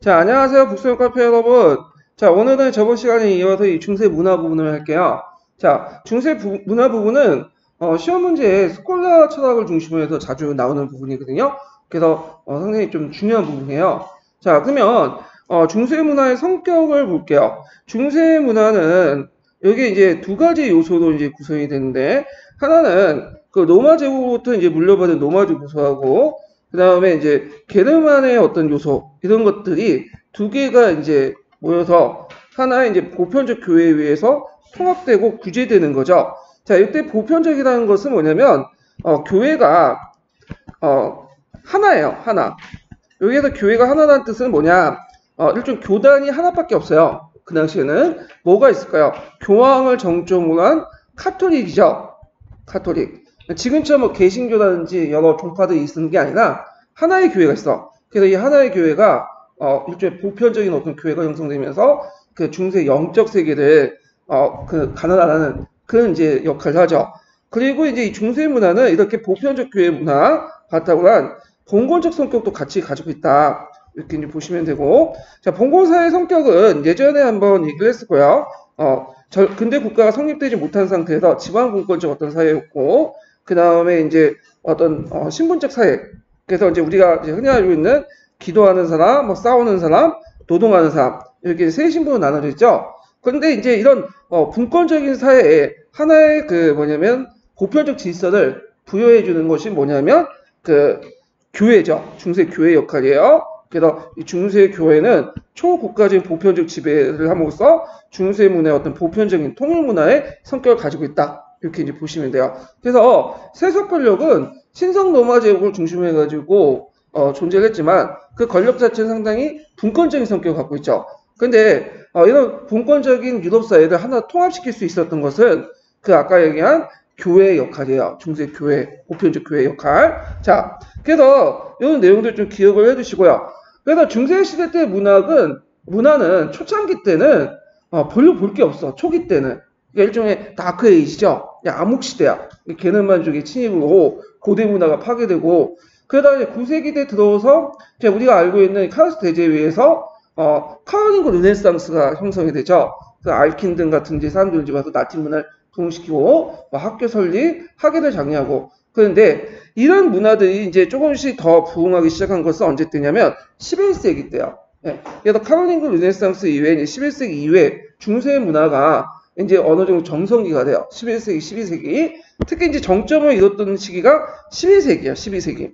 자, 안녕하세요. 북소형 카페 여러분. 자, 오늘은 저번 시간에 이어서 이 중세 문화 부분을 할게요. 자, 문화 부분은 시험 문제에 스콜라 철학을 중심으로 해서 자주 나오는 부분이거든요. 그래서 상당히 좀 중요한 부분이에요. 자, 그러면 중세 문화의 성격을 볼게요. 중세 문화는 여기 이제 두 가지 요소로 이제 구성이 되는데, 하나는 그 로마 제국으로부터 이제 물려받은 노마드 구조하고, 그 다음에 이제 게르만의 어떤 요소 이런 것들이 두 개가 이제 모여서 하나의 이제 보편적 교회에 의해서 통합되고 구제되는 거죠. 자, 이때 보편적이라는 것은 뭐냐면 교회가 하나예요. 하나. 여기에서 교회가 하나라는 뜻은 뭐냐? 일종 교단이 하나밖에 없어요. 그 당시에는 뭐가 있을까요? 교황을 정점으로 한 카톨릭이죠. 카톨릭. 지금처럼 뭐 개신교라든지 여러 종파들이 있는 게 아니라 하나의 교회가 있어. 그래서 이 하나의 교회가 일종의 보편적인 어떤 교회가 형성되면서 그 중세 영적 세계를 가난하다는 그런 이제 역할을 하죠. 그리고 이제 이 중세 문화는 이렇게 보편적 교회 문화 바탕으로 한 봉건적 성격도 같이 가지고 있다. 이렇게 이제 보시면 되고, 자, 봉건사의 성격은 예전에 한번 얘기를 했을 거예요. 근대 국가가 성립되지 못한 상태에서 지방 분권적 어떤 사회였고, 그 다음에 이제 어떤 신분적 사회. 그래서 이제 우리가 이제 흔히 알고 있는 기도하는 사람, 뭐 싸우는 사람, 노동하는 사람 이렇게 세 신분으로 나눠져 있죠. 그런데 이제 이런 분권적인 사회에 하나의 그 뭐냐면 보편적 질서를 부여해 주는 것이 뭐냐면 그 교회죠. 중세 교회 역할이에요. 그래서 이 중세 교회는 초국가적인 보편적 지배를 함으로써 중세 문화의 어떤 보편적인 통일 문화의 성격을 가지고 있다. 이렇게 이제 보시면 돼요. 그래서 세속 권력은 신성 로마 제국을 중심으로 해가지고 존재를 했지만 그 권력 자체는 상당히 분권적인 성격을 갖고 있죠. 근데 이런 분권적인 유럽 사회를 하나 통합시킬 수 있었던 것은 그 아까 얘기한 교회의 역할이에요. 중세 교회, 보편적 교회의 역할. 자, 그래서 이런 내용들 좀 기억을 해두시고요. 그래서 중세 시대 때 문화는 초창기 때는 별로 볼 게 없어. 초기 때는. 그러니까 일종의 다크 에이지죠. 암흑 시대야. 게르만족의 침입으로 고대 문화가 파괴되고, 그러다가 이제 9세기 때 들어서 우리가 알고 있는 카르스 대제에 의해서 카롤링고 르네상스가 형성이 되죠. 그 알킨든 같은 이제 사람들 집 와서 라틴 문화를 통시키고 학교 설립, 학예를 장려하고. 그런데 이런 문화들이 이제 조금씩 더 부흥하기 시작한 것은 언제 때냐면 11세기 때요. 예. 그래서 카롤링고 르네상스 이후에 11세기 이후에 중세 문화가 이제 어느 정도 정성기가 돼요. 11세기, 12세기. 특히 이제 정점을 이뤘던 시기가 12세기야, 12세기.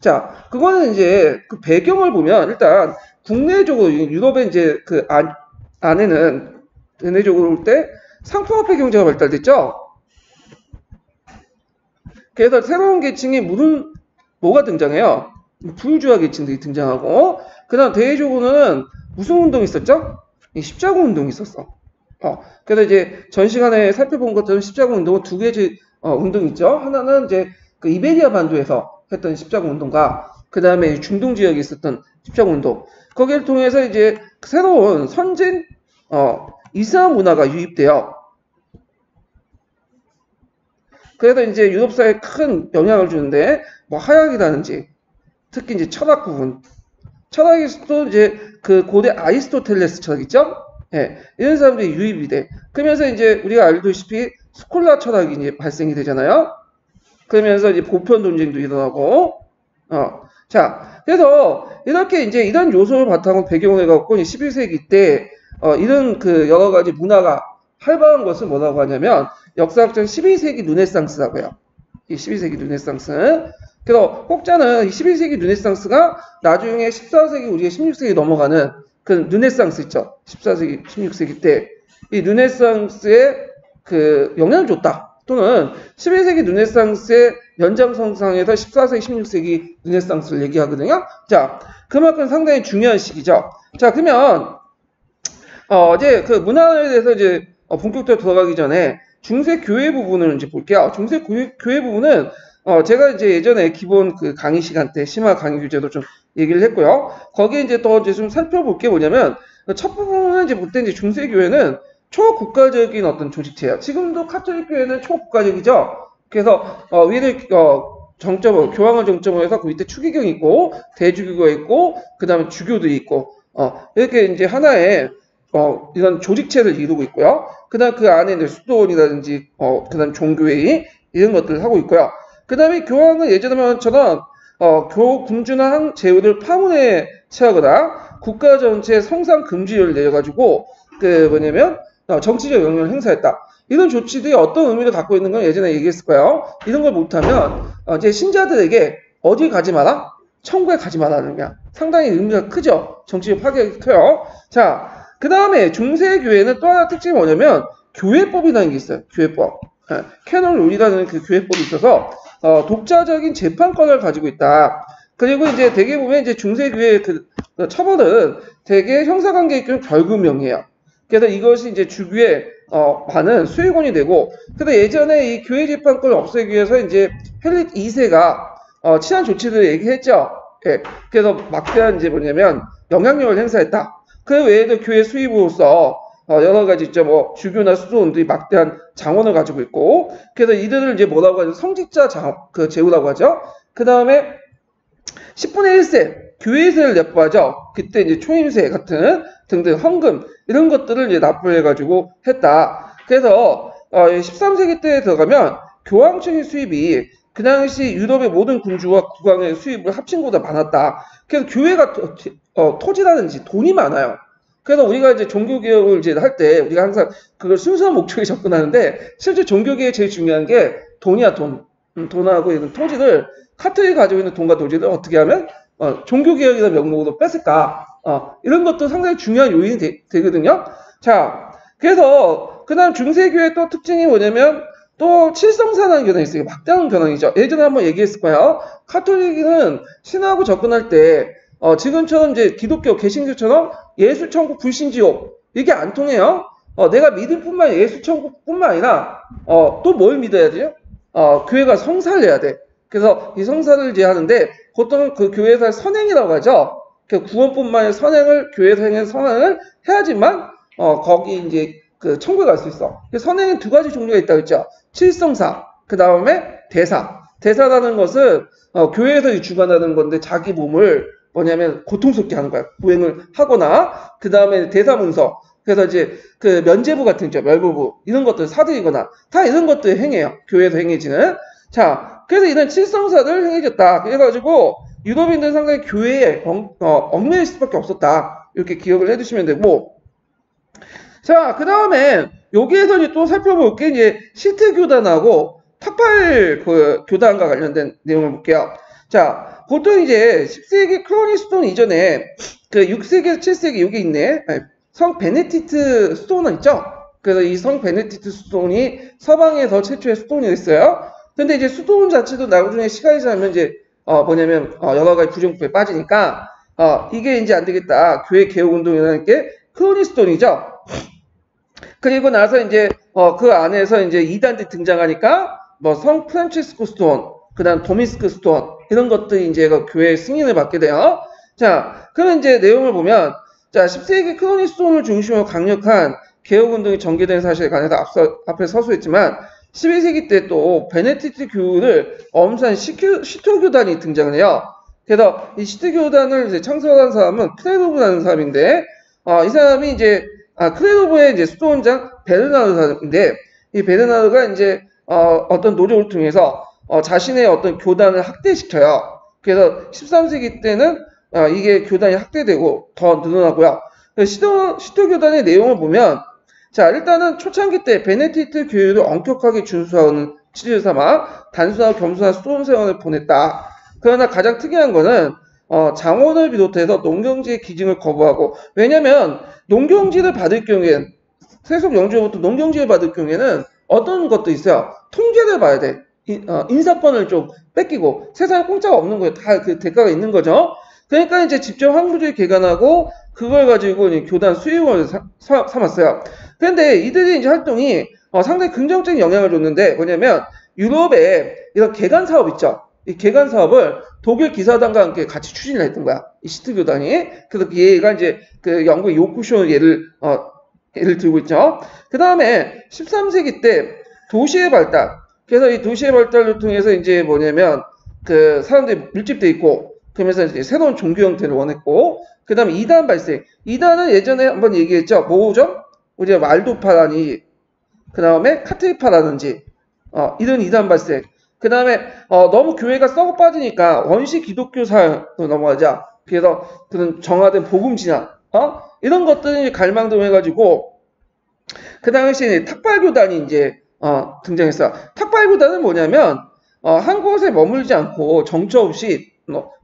자, 그거는 이제 그 배경을 보면 일단 국내적으로 유럽의 이제 그 안에는 대내적으로 볼 때 상품화폐 경제가 발달됐죠. 그래서 새로운 계층이 뭐가 등장해요? 부유주의 계층들이 등장하고, 그 다음 대외적으로는 무슨 운동이 있었죠? 십자군 운동이 있었어. 그래서 이제 전 시간에 살펴본 것처럼 십자군 운동은 두 개의 운동이 있죠. 하나는 이제 그 이베리아 반도에서 했던 십자군 운동과 그 다음에 중동 지역에 있었던 십자군 운동. 거기를 통해서 이제 새로운 선진 이슬람 문화가 유입돼요. 그래서 이제 유럽 사회에 큰 영향을 주는데 뭐 하약이라든지 특히 이제 철학 부분. 철학에서도 이제 그 고대 아리스토텔레스 철학 있죠? 예, 이런 사람들이 유입이 돼. 그러면서 이제 우리가 알다시피 스콜라 철학이 이제 발생이 되잖아요. 그러면서 이제 보편 논쟁도 일어나고, 자, 그래서 이렇게 이제 이런 요소를 바탕으로 배경을 해갖고 11세기 때 이런 그 여러 가지 문화가 활발한 것을 뭐라고 하냐면 역사학적 12세기 르네상스라고 해요. 이 12세기 르네상스. 그래서 혹자는 12세기 르네상스가 나중에 14세기 우리가 16세기 넘어가는 그 르네상스 있죠. 14세기, 16세기 때 이 르네상스에 그 영향을 줬다. 또는 11세기 르네상스의 연장선상에서 14세기, 16세기 르네상스를 얘기하거든요. 자, 그만큼 상당히 중요한 시기죠. 자, 그러면 이제 그 문화에 대해서 이제 본격적으로 들어가기 전에 중세 교회 부분을 이제 볼게요. 중세 교회 부분은 제가 이제 예전에 기본 그 강의 시간 때 심화 강의 교재도 좀 얘기를 했고요. 거기에 이제 또 이제 좀 살펴볼 게 뭐냐면 첫 부분은 이제 볼 때 이제 중세 교회는 초국가적인 어떤 조직체예요. 지금도 카톨릭 교회는 초국가적이죠. 그래서 위를 정점으로 교황을 정점으로 해서 그 밑에 추기경이 있고 대주교가 있고 그 다음에 주교들이 있고 이렇게 이제 하나의 이런 조직체를 이루고 있고요. 그다음 그 안에 이제 수도원이라든지 그다음 종교회의 이런 것들을 하고 있고요. 그다음에 교황은 예전처럼 군주나 제후를 파문에 처하거나 국가 전체에 성상 금지를 내려가지고 그 뭐냐면 정치적 영향을 행사했다. 이런 조치들이 어떤 의미를 갖고 있는 건 예전에 얘기했을 거예요. 이런 걸 못하면 이제 신자들에게 어디 가지 마라? 천국에 가지 마라는 거야. 상당히 의미가 크죠. 정치적 파괴가 커요. 자, 그 다음에 중세교회는 또 하나 특징이 뭐냐면 교회법이라는 게 있어요. 교회법. 캐논 룰이라는 그 교회법이 있어서 독자적인 재판권을 가지고 있다. 그리고 이제 대개 보면 이제 중세교회 그 처벌은 대개 형사관계에 있는 벌금형이에요. 그래서 이것이 이제 주교의 많은 수익원이 되고, 근데 예전에 이 교회 재판권을 없애기 위해서 이제 헬릿 2세가 치안 조치를 얘기했죠. 예. 그래서 막대한 이제 뭐냐면 영향력을 행사했다. 그 외에도 교회 수입으로서 여러 가지 있죠. 뭐 주교나 수도원들이 막대한 장원을 가지고 있고, 그래서 이들을 이제 뭐라고 하죠? 성직자 제후라고 하죠. 그 다음에 10분의 1세 교회세를 납부하죠. 그때 이제 초임세 같은 등등 헌금 이런 것들을 이제 납부해가지고 했다. 그래서 13세기 때 들어가면 교황청의 수입이 그 당시 유럽의 모든 군주와 국왕의 수입을 합친 것보다 많았다. 그래서 교회가 토지라든지 돈이 많아요. 그래서 우리가 이제 종교개혁을 이제 할 때 우리가 항상 그걸 순수한 목적에 접근하는데 실제 종교개혁에 제일 중요한 게 돈이야, 돈. 돈하고 이런 토지를 카톨릭이 가지고 있는 돈과 토지를 어떻게 하면 종교개혁이라는 명목으로 뺐을까. 이런 것도 상당히 중요한 요인이 되거든요. 자, 그래서 그 다음 중세교회 또 특징이 뭐냐면 또 칠성사라는 견해가 있어요. 막대한 견해이죠. 예전에 한번 얘기했을 거예요. 카톨릭은 신하고 접근할 때 지금처럼 이제 기독교, 개신교처럼 예수천국, 불신지옥 이게 안 통해요. 내가 믿을 뿐만 아니라 예수천국뿐만 아니라 또 뭘 믿어야 돼요? 교회가 성사를 해야 돼. 그래서 이 성사를 이제 하는데 보통 그 교회에서 선행이라고 하죠. 그 구원뿐만 아니라 선행을 교회에서 행해서 선행을 해야지만 거기 이제 그 천국에 갈 수 있어. 선행은 두 가지 종류가 있다고 했죠. 칠성사, 그 다음에 대사. 대사라는 것은 교회에서 주관하는 건데 자기 몸을 뭐냐면 고통스럽게 하는 거야. 부행을 하거나 그 다음에 대사문서. 그래서 이제 그 면제부 같은 거, 멸부부 이런 것들 사들이거나 다 이런 것들 행해요. 교회에서 행해지는. 자, 그래서 이런 칠성사를 행해졌다. 그래가지고 유럽인들은 상당히 교회에 얽매일 수밖에 없었다. 이렇게 기억을 해두시면 되고. 자, 그 다음에 여기에서 이제 또 살펴볼 게 이제 시트 교단하고 탁팔 그 교단과 관련된 내용을 볼게요. 자, 보통 이제 10세기 클로니스톤 이전에 그 6세기, 7세기 여기 있네. 성 베네디트 스톤은 있죠? 그래서 이 성 베네디트 스톤이 서방에서 최초의 스톤이 됐어요. 근데 이제 스톤 자체도 나중에 시간이 지나면 이제 뭐냐면 여러 가지 부정부에 빠지니까 이게 이제 안 되겠다. 교회 개혁 운동이라는 게 클로니스톤이죠. 그리고 나서 이제 그 안에서 이제 이단들이 등장하니까 뭐 성 프란치스코 스톤, 그다음 도미스크 스톤 이런 것들이 이제 교회의 승인을 받게 돼요. 자, 그럼 이제 내용을 보면 자 10세기 클로니스톤을 중심으로 강력한 개혁 운동이 전개된 사실에 관해서 앞에 서술했지만 12세기 때 또 베네디트 교우를 엄수한 시토교단이 등장을 해요. 그래서 이 시토교단을 이제 창설한 사람은 크레도브라는 사람인데 이 사람이 이제 크레도브의 이제 수도원장 베르나르인데 이 베르나르가 이제 어떤 노력을 통해서 자신의 어떤 교단을 확대시켜요. 그래서 13세기 때는 이게 교단이 확대되고 더 늘어나고요. 시토교단의 내용을 보면 자, 일단은 초창기 때 베네디트 교회를 엄격하게 준수하는 취지를 삼아 단순하고 겸손한 수도원 생활을 보냈다. 그러나 가장 특이한 거는 장원을 비롯해서 농경지의 기증을 거부하고, 왜냐면 농경지를 받을 경우에는 세속 영주로부터 농경지를 받을 경우에는 어떤 것도 있어요. 통제를 봐야 돼. 인사권을 좀 뺏기고 세상에 공짜가 없는 거예요. 다 그 대가가 있는 거죠. 그러니까 이제 직접 황무지를 개간하고 그걸 가지고 교단 수익원을 삼았어요. 그런데 이들이 이제 활동이 상당히 긍정적인 영향을 줬는데 뭐냐면 유럽에 이런 개간 사업 있죠. 이 개간 사업을 독일 기사단과 함께 같이 추진을 했던 거야. 이 시트 교단이. 그래서 얘가 이제 그 영국의 요크쇼 예를 들고 있죠. 그 다음에 13세기 때 도시의 발달. 그래서 이 도시의 발달을 통해서 이제 뭐냐면 그 사람들이 밀집돼 있고 그러면서 이제 새로운 종교 형태를 원했고 그 다음에 2단 발생. 2단은 예전에 한번 얘기했죠. 뭐죠? 우리가 말도파라니, 그 다음에 카트리파라든지, 이런 2단 발생. 그 다음에, 너무 교회가 썩어 빠지니까 원시 기독교 사회로 넘어가자. 그래서 그런 정화된 복음 진화, 이런 것들이 갈망등해가지고, 그 당시에 탁발교단이 이제, 등장했어요. 탁발교단은 뭐냐면, 한 곳에 머물지 않고 정처 없이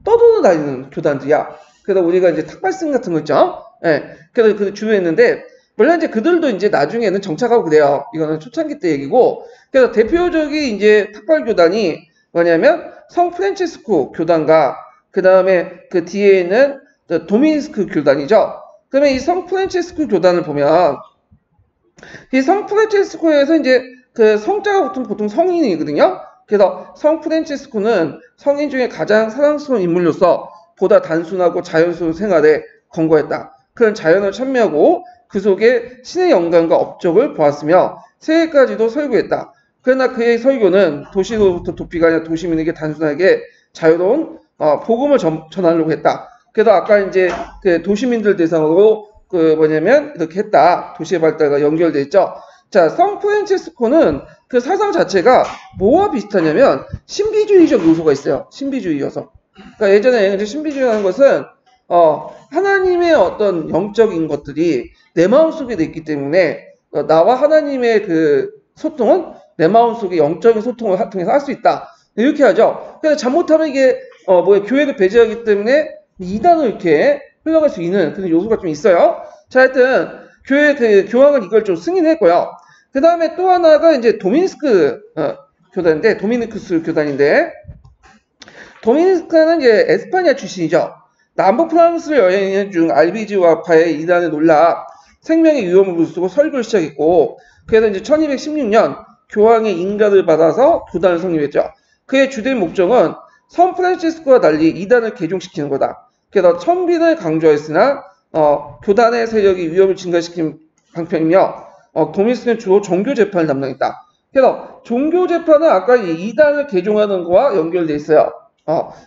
떠돌아다니는 교단들이야. 그래서 우리가 이제 탁발승 같은 거 있죠? 예. 그래서 그 주요했는데, 물론 이제 그들도 이제 나중에는 정착하고 그래요. 이거는 초창기 때 얘기고. 그래서 대표적인 이제 탁발교단이 뭐냐면, 성 프란치스코 교단과, 그 다음에 그 뒤에는 도미니스크 교단이죠. 그러면 이 성 프란치스코 교단을 보면, 이 성 프란치스코에서 이제 그 성자가 보통 성인이거든요. 그래서 성 프란치스코는 성인 중에 가장 사랑스러운 인물로서 보다 단순하고 자연스러운 생활에 권고했다. 그런 자연을 찬미하고 그 속에 신의 영광과 업적을 보았으며 새해까지도 설교했다. 그러나 그의 설교는 도시로부터 도피가 아니라 도시민에게 단순하게 자유로운 복음을 전하려고 했다. 그래서 아까 이제 그 도시민들 대상으로 그 뭐냐면 이렇게 했다. 도시의 발달과 연결돼 있죠. 자, 성 프란치스코는 그 사상 자체가 뭐와 비슷하냐면 신비주의적 요소가 있어요. 신비주의 요소. 그러니까 예전에 신비주의라는 것은 하나님의 어떤 영적인 것들이 내 마음속에 있기 때문에 나와 하나님의 그 소통은 내 마음속에 영적인 소통을 통해서 할 수 있다. 이렇게 하죠. 그래서 잘못하면 이게 교회를 배제하기 때문에 이단으로 이렇게 흘러갈 수 있는 그런 요소가 좀 있어요. 자, 하여튼 교회 그 교황은 이걸 좀 승인했고요. 그 다음에 또 하나가 이제 도미니스크 교단인데, 도미니크스 교단인데, 도미니스크는 이제 에스파냐 출신이죠. 남북 프랑스를 여행하는 중 알비지와파의 이단에 놀라 생명의 위험을 무릅쓰고 설교를 시작했고, 그래서 이제 1216년 교황의 인가를 받아서 교단을 성립했죠. 그의 주된 목적은 성 프란치스코와 달리 이단을 개종시키는 거다. 그래서 천빈을 강조했으나 교단의 세력이 위험을 증가시킨 방편이며 도미니스크는 주로 종교 재판을 담당했다. 그래서 종교 재판은 아까 이단을 개종하는 거와 연결돼 있어요.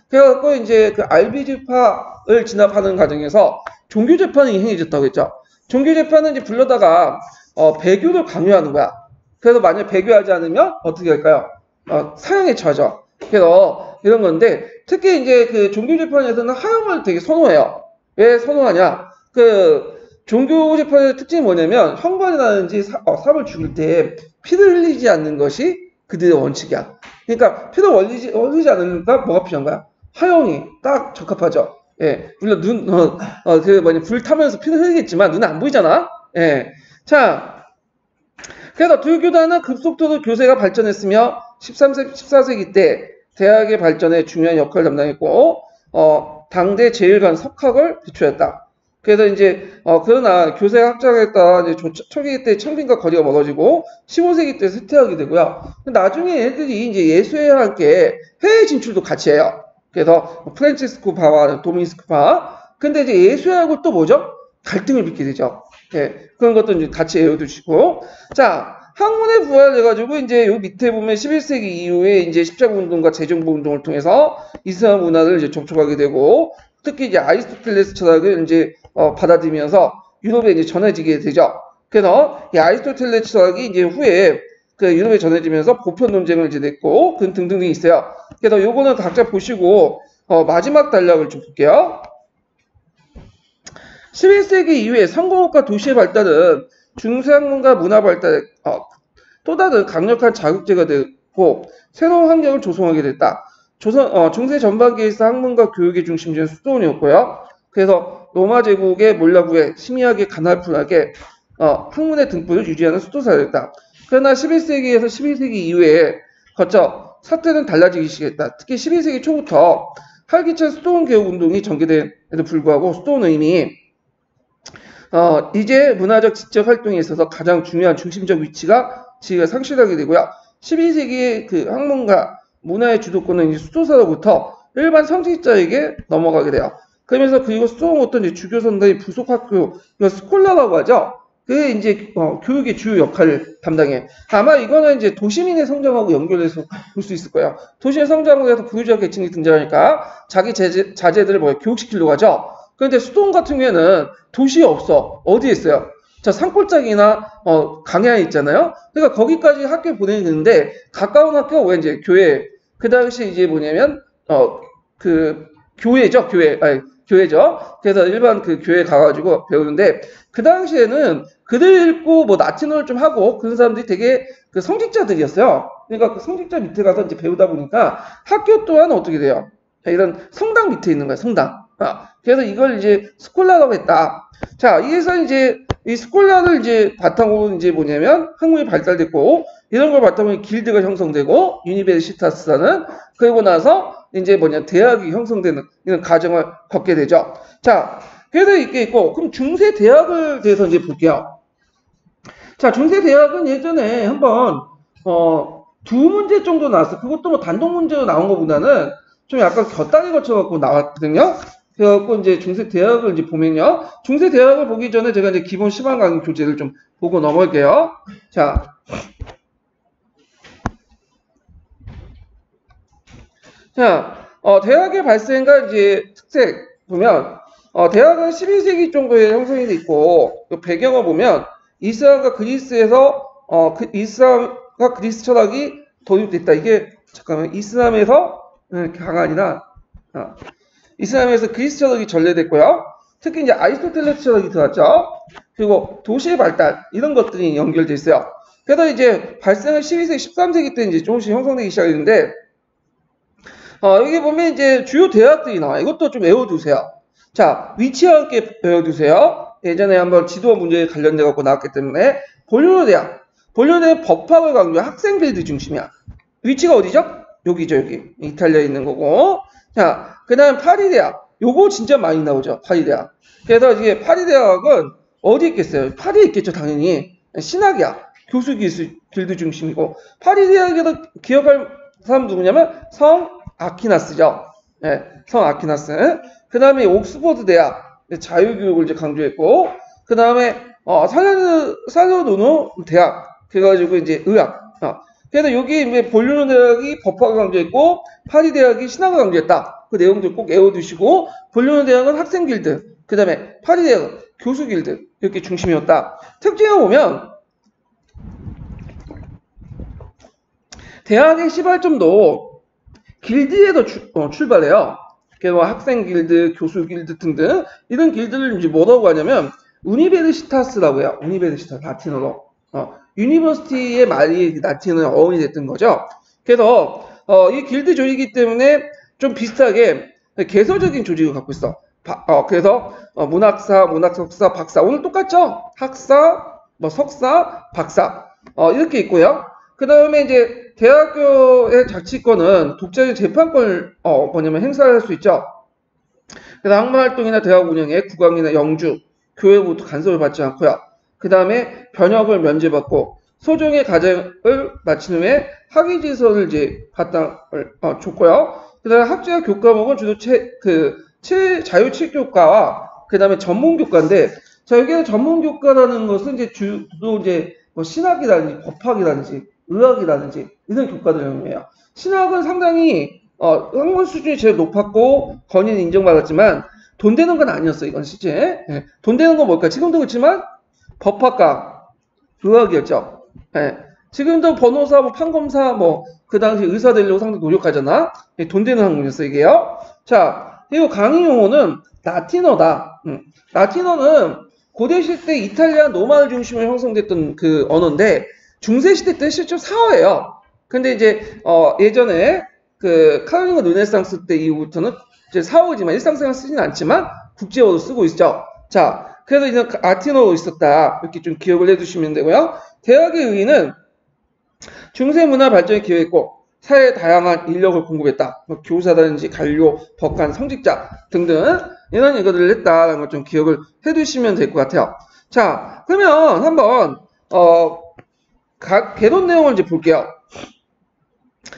그래서 이제 그 알비지파를 진압하는 과정에서 종교 재판이 행해졌다고 했죠. 종교 재판은 이제 불러다가 배교를 강요하는 거야. 그래서 만약 배교하지 않으면 어떻게 할까요? 사형에 처하죠. 그래서 이런 건데 특히 이제 그 종교 재판에서는 하형을 되게 선호해요. 왜 선호하냐? 그 종교 재판의 특징이 뭐냐면 형벌이라든지 사람을 죽일 때 피를 흘리지 않는 것이 그들의 원칙이야. 그러니까 피를 흘리지 않으니까 뭐가 필요한 거야? 하형이 딱 적합하죠. 예, 물론 불 타면서 피를 흘리겠지만 눈에 안 보이잖아. 예, 자, 그래서 두 교단은 급속도로 교세가 발전했으며 14세기 때 대학의 발전에 중요한 역할을 담당했고 당대 제일관 석학을 비추었다. 그래서 이제 그러나 교세가 확장했다. 이제 초기 때 청빈과 거리가 멀어지고 15세기 때 쇠퇴하게 되고요. 나중에 애들이 이제 예수회와 함께 해외 진출도 같이 해요. 그래서 프란치스코파와 도미니스크파. 근데 이제 예수회하고 또 뭐죠? 갈등을 빚게 되죠. 예, 그런 것도 이제 같이 외워두시고. 자, 학문의 부활해가지고 이제 요 밑에 보면 11세기 이후에 이제 십자가 운동과 재정부 운동을 통해서 이슬람 문화를 이제 접촉하게 되고, 특히 이제 아리스토텔레스 철학을 이제 받아들이면서 유럽에 이제 전해지게 되죠. 그래서 이 아리스토텔레스 철학이 이제 후에 그 유럽에 전해지면서 보편 논쟁을 이제 냈고, 그 등등등이 있어요. 그래서 요거는 각자 보시고 마지막 단락을 좀 볼게요. 11세기 이후에 성공학과 도시의 발달은 중세학문과 문화 발달에 또 다른 강력한 자극제가 되고 새로운 환경을 조성하게 됐다. 중세 전반기에서 학문과 교육의 중심지는 수도원이었고요. 그래서 로마 제국의 몰락후에 심의하게 가날풀하게 학문의 등불을 유지하는 수도사였다. 그러나 11세기에서 12세기 이후에 거쳐 사태는 달라지기 시작했다. 특히 12세기 초부터 활기찬 수도원 개혁 운동이 전개됨에도 불구하고 수도원은 이미 이제 문화적 지적 활동에 있어서 가장 중요한 중심적 지위가 상실하게 되고요. 12세기의 그 학문과 문화의 주도권은 이제 수도사로부터 일반 성직자에게 넘어가게 돼요. 그러면서 그리고 수도원부터 이제 주교선단이 부속학교, 스콜라라고 하죠. 그게 이제 교육의 주요 역할을 담당해. 아마 이거는 이제 도시민의 성장하고 연결해서 볼 수 있을 거예요. 도시의 성장을 해서 부유자 계층이 등장하니까 자기 자제들을 교육시키려고 하죠. 그런데 수도원 같은 경우에는 도시에 없어. 어디에 있어요? 자, 산골짜기나 강야에 있잖아요. 그러니까 거기까지 학교 보내는데 가까운 학교가 왜 이제 교회. 그 당시 이제 뭐냐면 그 교회죠, 교회. 아니, 교회죠. 그래서 일반 그 교회 가가지고 배우는데 그 당시에는 글을 읽고 뭐 라틴어를 좀 하고 그런 사람들이 되게 그 성직자들이었어요. 그러니까 그 성직자 밑에 가서 이제 배우다 보니까 학교 또한 어떻게 돼요? 자, 이런 성당 밑에 있는 거예요, 성당. 그래서 이걸 이제 스콜라라고 했다. 자, 이래서 이제 이 스콜라를 이제 바탕으로 이제 뭐냐면 학문이 발달됐고 이런 걸 바탕으로 길드가 형성되고 유니베르시타스라는 그리고 나서 이제 뭐냐 대학이 형성되는 이런 과정을 겪게 되죠. 자, 그래서 이게 있고 그럼 중세 대학을 대해서 이제 볼게요. 자, 중세 대학은 예전에 한번 두 문제 정도 나왔어. 그것도 뭐 단독 문제로 나온 것보다는 좀 약간 곁다리 거쳐갖고 나왔거든요. 그래갖고 이제 중세 대학을 이제 보면요. 중세 대학을 보기 전에 제가 이제 기본 시방 강의 교재를 좀 보고 넘어갈게요. 자. 대학의 발생과 이제 특색 보면, 대학은 12세기 정도에 형성이 돼 있고, 그 배경을 보면, 이슬람과 그리스에서, 이슬람과 그리스 철학이 도입됐다. 이게, 잠깐만, 이슬람에서, 강아니나, 이슬람에서 그리스 철학이 전래됐고요. 특히 이제 아리스토텔레스 철학이 들어왔죠. 그리고 도시의 발달, 이런 것들이 연결돼 있어요. 그래서 이제 발생은 12세기, 13세기 때 이제 조금씩 형성되기 시작했는데, 여기 보면 이제 주요 대학들이 나와요. 이것도 좀 외워두세요. 자, 위치와 함께 외워두세요. 예전에 한번 지도와 문제에 관련돼 갖고 나왔기 때문에 볼리오네 대학. 볼리오네 대학 법학을 강조한 학생 길드 중심이야. 위치가 어디죠? 여기죠, 여기. 이탈리아에 있는 거고. 자, 그 다음 파리 대학. 요거 진짜 많이 나오죠, 파리 대학. 그래서 이게 파리 대학은 어디 있겠어요? 파리에 있겠죠, 당연히. 신학이야. 교수 길드 중심이고. 파리 대학에서 기억할 사람 누구냐면 성 아퀴나스죠. 네, 성 아퀴나스. 그 다음에 옥스퍼드 대학 자유교육을 이제 강조했고, 그 다음에 살르도노 대학 그래가지고 이제 의학. 그래서 여기 이제 볼리오네 대학이 법학을 강조했고, 파리 대학이 신학을 강조했다. 그 내용들 꼭 외워두시고, 볼리오네 대학은 학생 길드, 그 다음에 파리 대학은 교수 길드 이렇게 중심이었다. 특징을 보면 대학의 시발점도 길드에서 출발해요. 그래서 학생 길드, 교수 길드 등등 이런 길드를 이제 뭐라고 하냐면 우니베르시타스라고 해요. 우니베르시타스 라틴어로. 유니버시티의 말이 라틴어에 어원이 됐던 거죠. 그래서 이 길드 조직이기 때문에 좀 비슷하게 개서적인 조직을 갖고 있어. 그래서 문학사, 문학석사, 박사 오늘 똑같죠? 학사, 뭐 석사, 박사 이렇게 있고요. 그 다음에 이제 대학교의 자치권은 독자적 재판권을 뭐냐면 행사할 수 있죠. 그래서 학문활동이나 대학 운영에 국왕이나 영주, 교회부터 간섭을 받지 않고요. 그 다음에 변역을 면제받고 소정의 과정을 마친 후에 학위지서를 이제 바탕을 줬고요. 그 다음에 학제와 교과목은 주로 자유체육교과와 그 다음에 전문교과인데, 자, 여기서 전문교과라는 것은 이제 주로 이제 뭐 신학이라든지 법학이라든지 의학이라든지 이런 교과들을 의미해요. 신학은 상당히 학문 수준이 제일 높았고 권위는 인정받았지만 돈 되는 건 아니었어. 이건 실제 돈 되는 건 뭘까? 지금도 그렇지만 법학과 의학이었죠. 지금도 변호사, 뭐 판검사, 뭐 그 당시 의사 되려고 상당히 노력하잖아. 돈 되는 학문이었어 이게요. 자, 그리고 강의 용어는 라틴어다. 라틴어는 고대 시대 이탈리아 노말 중심으로 형성됐던 그 언어인데 중세시대 때 실제 사어예요. 근데 이제 예전에 그 카롤링거 르네상스 때 이후부터는 이제 사어지만 일상생활 쓰지는 않지만 국제어로 쓰고 있죠. 자, 그래서 이제 라틴어로 있었다. 이렇게 좀 기억을 해두시면 되고요. 대학의 의의는 중세 문화 발전에 기여했고 사회에 다양한 인력을 공급했다. 뭐 교사라든지 관료, 법관, 성직자 등등 이런 이것들을 했다라는 걸 좀 기억을 해두시면 될 것 같아요. 자, 그러면 한번 개론 내용을 이제 볼게요.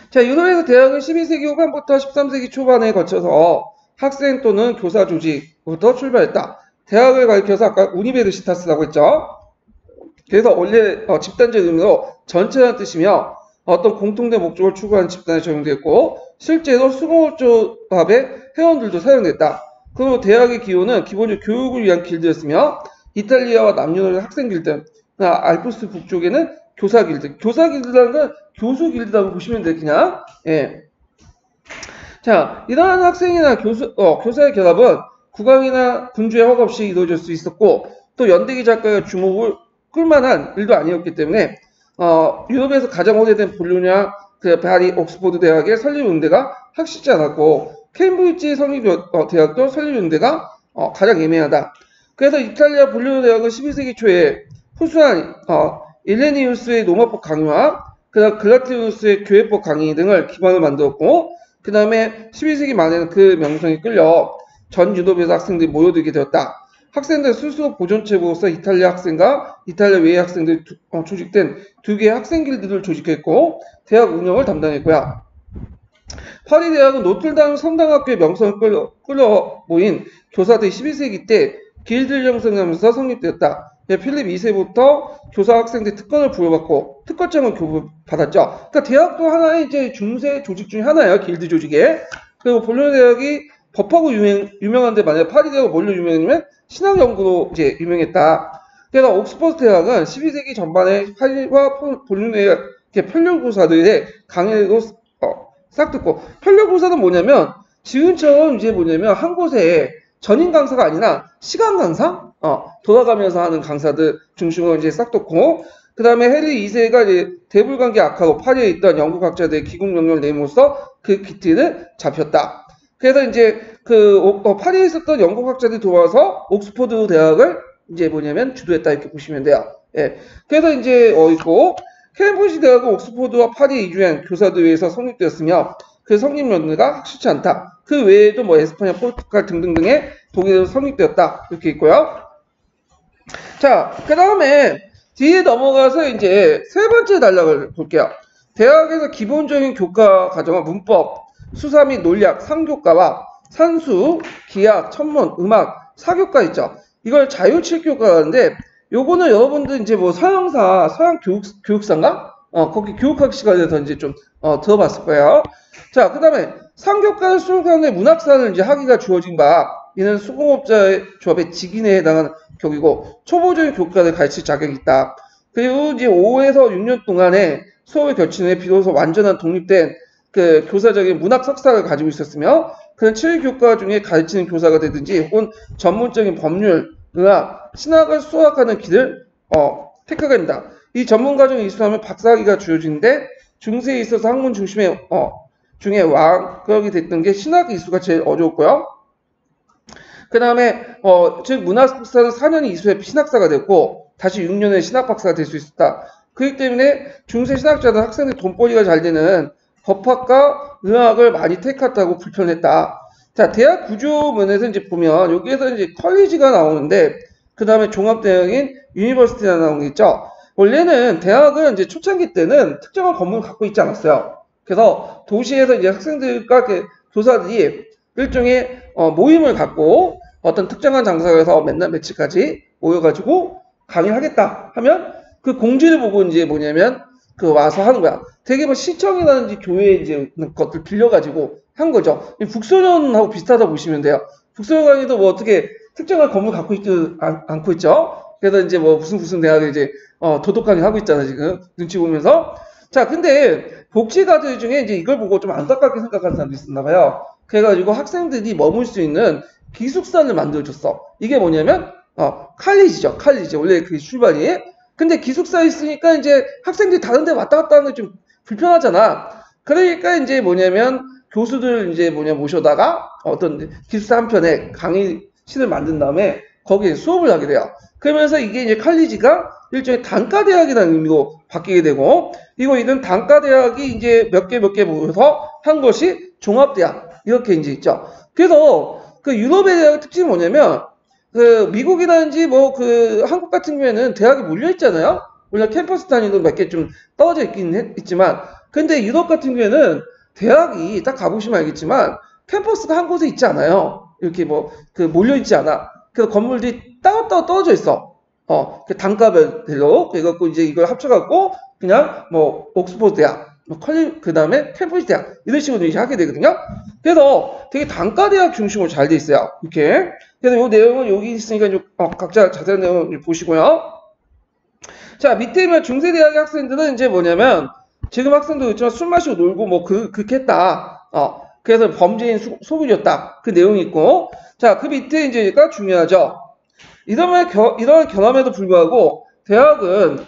자, 유럽에서 대학은 12세기 후반부터 13세기 초반에 거쳐서 학생 또는 교사 조직부터 출발했다. 대학을 가리켜서 아까 우니베르시타스라고 했죠. 그래서 원래 집단적 의미로 전체라는 뜻이며 어떤 공통된 목적을 추구하는 집단에 적용됐고 실제로 수공업조합의 회원들도 사용됐다. 그리고 대학의 기호는 기본적으로 교육을 위한 길드였으며 이탈리아와 남유럽의 학생 길드, 알프스 북쪽에는 교사 길드. 교사 길드라는 건 교수 길드라고 보시면 돼요, 그냥. 예. 자, 이러한 학생이나 교사의 결합은 국왕이나 군주의 허가 없이 이루어질 수 있었고, 또 연대기 작가의 주목을 끌만한 일도 아니었기 때문에, 유럽에서 가장 오래된 볼로냐, 파리, 옥스퍼드 대학의 설립연대가 확실치 않았고, 케임브리지 대학도 설립연대가 가장 애매하다. 그래서 이탈리아 볼로냐 대학은 12세기 초에 후수한 일레니우스의 로마법 강요와 그다음 글라티우스의 교회법 강의 등을 기반으로 만들었고, 그 다음에 12세기 말에는 그 명성이 끌려 전 유럽에서 학생들이 모여들게 되었다. 학생들 스스로 보존책으로서 이탈리아 학생과 이탈리아 외의 학생들이 조직된 두 개의 학생 길드를 조직했고 대학 운영을 담당했고요. 파리 대학은 노틀담 성당학교의 명성을 끌어 모인 교사들이 12세기 때 길드를 형성하면서 성립되었다. 필립 2세부터 교사 학생들 특권을 부여받고 특권장을 교부받았죠. 그러니까 대학도 하나의 이제 중세 조직 중에 하나예요. 길드 조직에. 그리고 볼로냐 대학이 법하고 유명한데 만약에 파리 대학이 뭘로 유명했냐면 신학 연구로 이제 유명했다. 그래서 옥스퍼드 대학은 12세기 전반에 파리와 볼로냐의 편력교사들의 강의로 싹 듣고, 편력교사는 뭐냐면 지금처럼 이제 뭐냐면 한 곳에 전임 강사가 아니라 시간 강사? 돌아가면서 하는 강사들 중심으로 이제 싹 뒀고, 그 다음에 헨리 2세가 이제 대불관계 악화로 파리에 있던 영국 학자들의 기국 명령을 내림으로써 그 기틀을 잡혔다. 그래서 이제 파리에 있었던 영국 학자들이 돌아와서 옥스퍼드 대학을 이제 뭐냐면 주도했다 이렇게 보시면 돼요. 예. 그래서 이제 있고, 케임브리지 대학은 옥스퍼드와 파리에 이주한 교사들 위해서 성립되었으며 그 성립 연대가 확실치 않다. 그 외에도 뭐 에스파냐, 포르투갈 등등등의 독일에서 성립되었다. 이렇게 있고요. 자, 그 다음에 뒤에 넘어가서 이제 세 번째 단락을 볼게요. 대학에서 기본적인 교과 과정은 문법, 수사 및 논리학, 상교과와 산수, 기하, 천문, 음악, 사교과 있죠. 이걸 자유칠교과가 하는데 요거는 여러분들 이제 뭐 서양사, 서양 교육사인가? 거기 교육학 시간에서 이제 좀 들어봤을 거예요. 자, 그 다음에 상교과는 수강의 문학사를 이제 학위가 주어진 바, 이는 수공업자의 조합의 직인에 해당하는 격이고 초보적인 교과를 가르칠 자격이 있다. 그리고 이제 5에서 6년 동안의 수업을 거친 후에 비로소 완전한 독립된 그 교사적인 문학 석사를 가지고 있었으며 그는 7교과 중에 가르치는 교사가 되든지 혹은 전문적인 법률, 의학, 신학을 수학하는 길을 택하게 된다. 이 전문 과정을 이수하면 박사학위가 주어지는데 중세에 있어서 학문 중심의 중에 왕격이 됐던 게 신학 이수가 제일 어려웠고요. 그 다음에 즉 문학박사는 4년 이수에 신학사가 됐고 다시 6년에 신학박사가 될 수 있었다. 그렇기 때문에 중세 신학자는 학생들 돈벌이가 잘 되는 법학과 의학을 많이 택했다고 불편했다. 자, 대학 구조 면에서 이제 보면 여기에서 이제 컬리지가 나오는데 그 다음에 종합대학인 유니버시티가 나오는 게 있죠. 원래는 대학은 이제 초창기 때는 특정한 건물을 갖고 있지 않았어요. 그래서 도시에서 이제 학생들과 교사들이 일종의 모임을 갖고 어떤 특정한 장소에서 맨날 며칠까지 모여가지고 강의를 하겠다 하면 그 공지를 보고 이제 뭐냐면 와서 하는 거야. 되게 뭐 시청이라든지 교회 이제 것들 빌려가지고 한 거죠. 북소년하고 비슷하다 보시면 돼요. 북소년 강의도 뭐 어떻게 특정한 건물 갖고 있지 않고 있죠. 그래서 이제 뭐 무슨 대학에 이제 도덕 강의 하고 있잖아 지금 눈치 보면서. 자, 근데 복지가들 중에 이제 이걸 보고 좀 안타깝게 생각하는 사람도 있었나 봐요. 그래가지고 학생들이 머물 수 있는 기숙사를 만들어줬어. 이게 뭐냐면 칼리지죠. 칼리지 원래 그 출발이. 근데 기숙사에 있으니까 이제 학생들이 다른 데 왔다 갔다 하는 게 좀 불편하잖아. 그러니까 이제 뭐냐면 교수들 이제 모셔다가 어떤 기숙사 한편에 강의실을 만든 다음에 거기에 수업을 하게 돼요. 그러면서 이게 이제 칼리지가 일종의 단과대학이라는 의미로 바뀌게 되고, 이런 단과대학이 이제 몇 개 모여서 한 것이 종합대학. 이렇게 이제 있죠. 그래서 그 유럽의 대학의 특징이 뭐냐면, 미국이라든지 한국 같은 경우에는 대학이 몰려있잖아요? 물론 캠퍼스 단위도 몇 개 좀 떨어져 있긴 있지만, 근데 유럽 같은 경우에는 대학이 딱 가보시면 알겠지만, 캠퍼스가 한 곳에 있지 않아요. 이렇게 몰려있지 않아. 그래서 건물들이 따로따로 떨어져 있어. 그 단과별로. 그래갖고 이제 이걸 합쳐갖고, 그냥 옥스퍼드 대학. 뭐 그 다음에 캠브리지 대학 이런 식으로 이제 하게 되거든요. 그래서 되게 단과 대학 중심으로 잘 돼 있어요. 이렇게. 그래서 이 내용은 여기 있으니까 각자 자세한 내용 보시고요. 자, 밑에 있는 중세대학의 학생들은 이제 뭐냐면 지금 학생도 있지만 술 마시고 놀고 뭐 그렇게 했다. 그래서 범죄인 소굴이었다. 그 내용이 있고. 자, 그 밑에 이제가 중요하죠. 이러한 견함에도 불구하고 대학은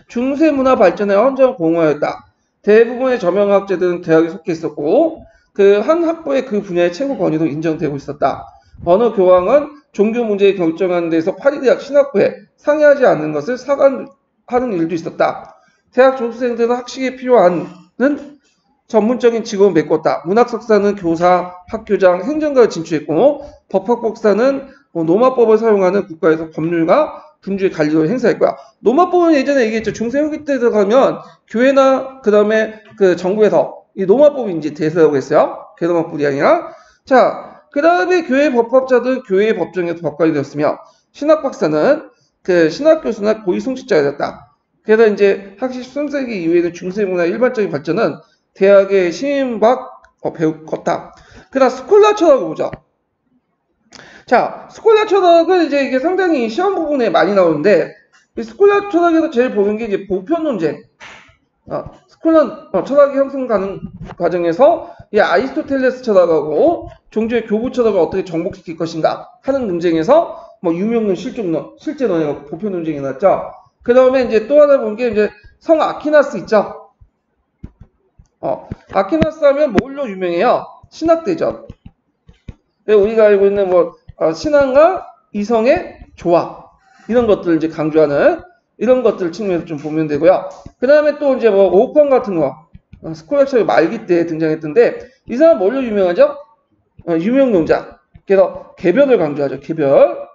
중세 문화 발전에 헌정을 공헌하였다. 대부분의 저명학자들은 대학에 속해 있었고 그 한 학부의 그 분야의 최고 권위도 인정되고 있었다. 어느 교황은 종교 문제를 결정하는 데서 파리대학 신학부에 상의하지 않는 것을 사과하는 일도 있었다. 대학 졸업생들은 학식에 필요한 전문적인 직업을 메꿨다. 문학 석사는 교사, 학교장, 행정가를 진출했고 법학 박사는 노마법을 사용하는 국가에서 법률가, 군주의 관리를 행사했고요. 노마법은 예전에 얘기했죠. 중세 후기 때 들어가면 교회나 그 다음에 그 정부에서 이 노마법이 이제 대세라고 했어요. 개노마법이 아니라. 자, 그 다음에 교회 법학자들은 교회의 법정에서 법관이 되었으며 신학 박사는 그 신학 교수나 고위 송치자가 되었다. 그래서 이제 학시 13세기 이후에는 중세 문화의 일반적인 발전은 대학의 신임박 배웠다. 그 다음 스콜라 철학을 보죠. 자, 스콜라 철학은 이제 이게 상당히 시험 부분에 많이 나오는데, 이 스콜라 철학에서 제일 보는 게 이제 보편 논쟁. 스콜라 철학이 형성가는 과정에서 이 아리스토텔레스 철학하고 종교의 교부 철학을 어떻게 정복시킬 것인가 하는 논쟁에서 뭐 유명론, 실제론의 보편 논쟁이 났죠. 그 다음에 이제 또 하나 본 게 이제 성 아퀴나스 있죠. 아퀴나스 하면 뭘로 유명해요? 신학대전. 우리가 알고 있는 뭐 신앙과 이성의 조화 이런 것들을 이제 강조하는 이런 것들 측면에서 좀 보면 되고요. 그 다음에 또 이제 뭐 오펀 같은 거 스콜라처의 말기 때 등장했던데 이 사람 뭘로 유명하죠? 유명론자. 그래서 개별을 강조하죠. 개별.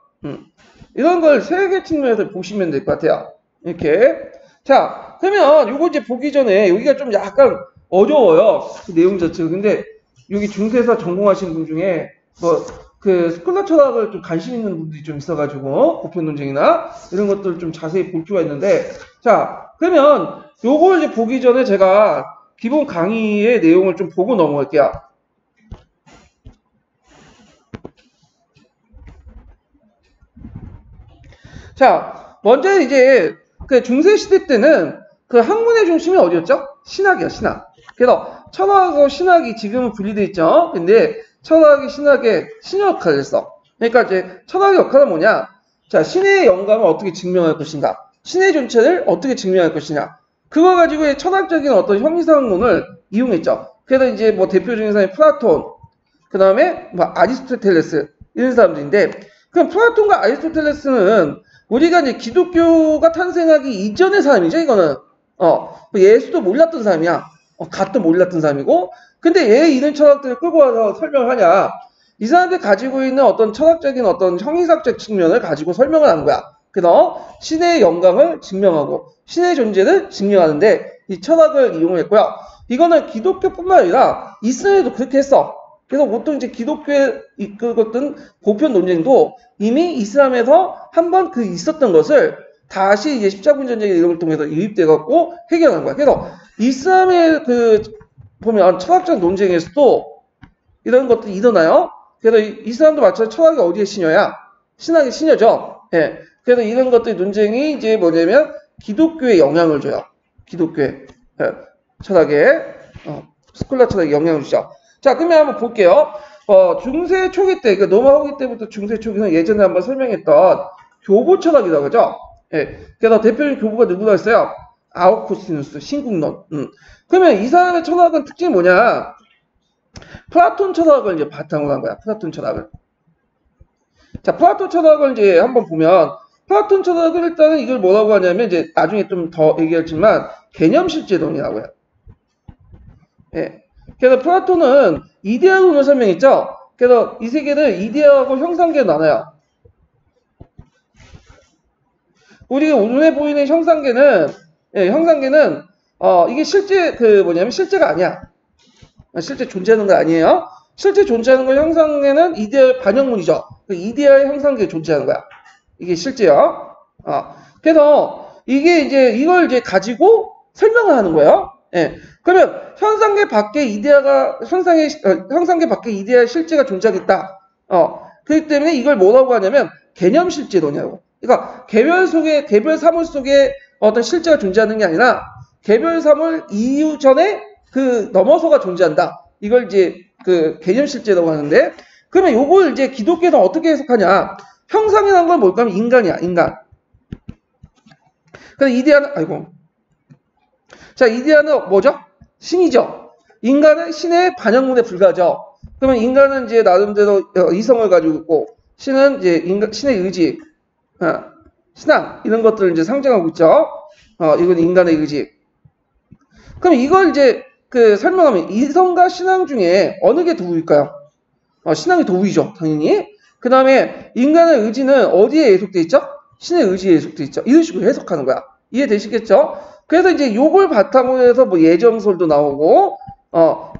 이런 걸 세 개 측면에서 보시면 될 것 같아요. 이렇게. 자, 그러면 요거 이제 보기 전에 여기가 좀 약간 어려워요. 그 내용 자체가. 근데 여기 중세사 전공하시는 분 중에 뭐 그 스콜라 철학을 좀 관심 있는 분들이 좀 있어가지고 보편 논쟁이나 이런 것들 좀 자세히 볼 필요가 있는데 자 그러면 요걸 이제 보기 전에 제가 기본 강의의 내용을 좀 보고 넘어갈게요. 자 먼저 이제 그 중세 시대 때는 그 학문의 중심이 어디였죠? 신학이야 신학. 그래서 철학하고 신학이 지금은 분리되어 있죠. 근데 철학이 신학의 신의 역할을 했어. 그러니까 이제 철학의 역할은 뭐냐? 자, 신의 영감을 어떻게 증명할 것인가? 신의 존재를 어떻게 증명할 것이냐? 그거 가지고 철학적인 어떤 형이상론을 이용했죠. 그래서 이제 뭐 대표적인 사람이 플라톤, 그 다음에 뭐 아리스토텔레스 이런 사람들인데, 그럼 플라톤과 아리스토텔레스는 우리가 이제 기독교가 탄생하기 이전의 사람이죠. 이거는 예수도 몰랐던 사람이야. 갓도 몰랐던 사람이고. 근데 왜 이런 철학들을 끌고 와서 설명을 하냐? 이 사람들이 가지고 있는 어떤 철학적인 어떤 형이상적 측면을 가지고 설명을 하는 거야. 그래서 신의 영감을 증명하고 신의 존재를 증명하는데 이 철학을 이용했고요. 이거는 기독교뿐만 아니라 이스라엘도 그렇게 했어. 그래서 보통 이제 기독교에 이끌었던 보편 논쟁도 이미 이슬람에서 한번 그 있었던 것을 다시 이제 십자군 전쟁 이런 걸 통해서 유입돼 갖고 해결한 거야. 그래서 이슬람의 그 보면 철학적 논쟁에서도 이런 것들이 일어나요. 그래서 이슬람도 마찬가지로 철학이 어디에 신여야? 신학의 신여죠. 예. 그래서 이런 것들이 논쟁이 이제 뭐냐면 기독교에 영향을 줘요. 기독교에 철학에 스콜라 철학에 영향을 주죠. 자, 그러면 한번 볼게요. 중세 초기 때, 그러니까 로마 후기 때부터 중세 초기는 예전에 한번 설명했던 교부 철학이라고 하죠. 예. 그래서 대표적인 교부가 누구라 했어요? 아우쿠스티누스, 신국론. 그러면 이 사람의 철학은 특징이 뭐냐? 플라톤 철학을 이제 바탕으로 한 거야. 플라톤 철학을. 자, 플라톤 철학을 이제 한번 보면, 플라톤 철학은 일단은 이걸 뭐라고 하냐면, 이제 나중에 좀 더 얘기하지만, 개념실제론이라고 해요. 예. 그래서 플라톤은 이데아론을 설명했죠? 그래서 이 세계를 이데아하고 형상계로 나눠요. 우리가 눈에 보이는 형상계는, 예, 형상계는, 이게 실제, 실제가 아니야. 실제 존재하는 거 아니에요. 실제 존재하는 거 형상계는 이데아의 반영문이죠. 이데아의 형상계에 존재하는 거야. 이게 실제요. 그래서 이게 이제 이걸 이제 가지고 설명을 하는 거예요. 예. 그러면 현상계 밖에 이데아가 현상계 밖에 이데아 실제가 존재하겠다. 그렇기 때문에 이걸 뭐라고 하냐면 개념 실제론이라고. 그러니까 개별 사물 속에 어떤 실제가 존재하는 게 아니라 개별 사물 이전에 그 넘어서가 존재한다. 이걸 이제 그 개념 실제라고 하는데, 그러면 요걸 이제 기독교에서 어떻게 해석하냐? 형상이라는 건 뭘까 하면 인간이야, 인간. 그래서 이데아는 뭐죠? 신이죠. 인간은 신의 반영문에 불과하죠. 그러면 인간은 이제 나름대로 이성을 가지고 있고, 신은 이제 신의 의지, 신앙, 이런 것들을 이제 상징하고 있죠. 이건 인간의 의지. 그럼 이걸 이제 설명하면 이성과 신앙 중에 어느 게 도구일까요? 신앙이 도구이죠, 당연히. 그 다음에 인간의 의지는 어디에 예속돼 있죠? 신의 의지에 예속돼 있죠. 이런 식으로 해석하는 거야. 이해되시겠죠? 그래서 이제 요걸 바탕으로 해서 뭐 예정설도 나오고,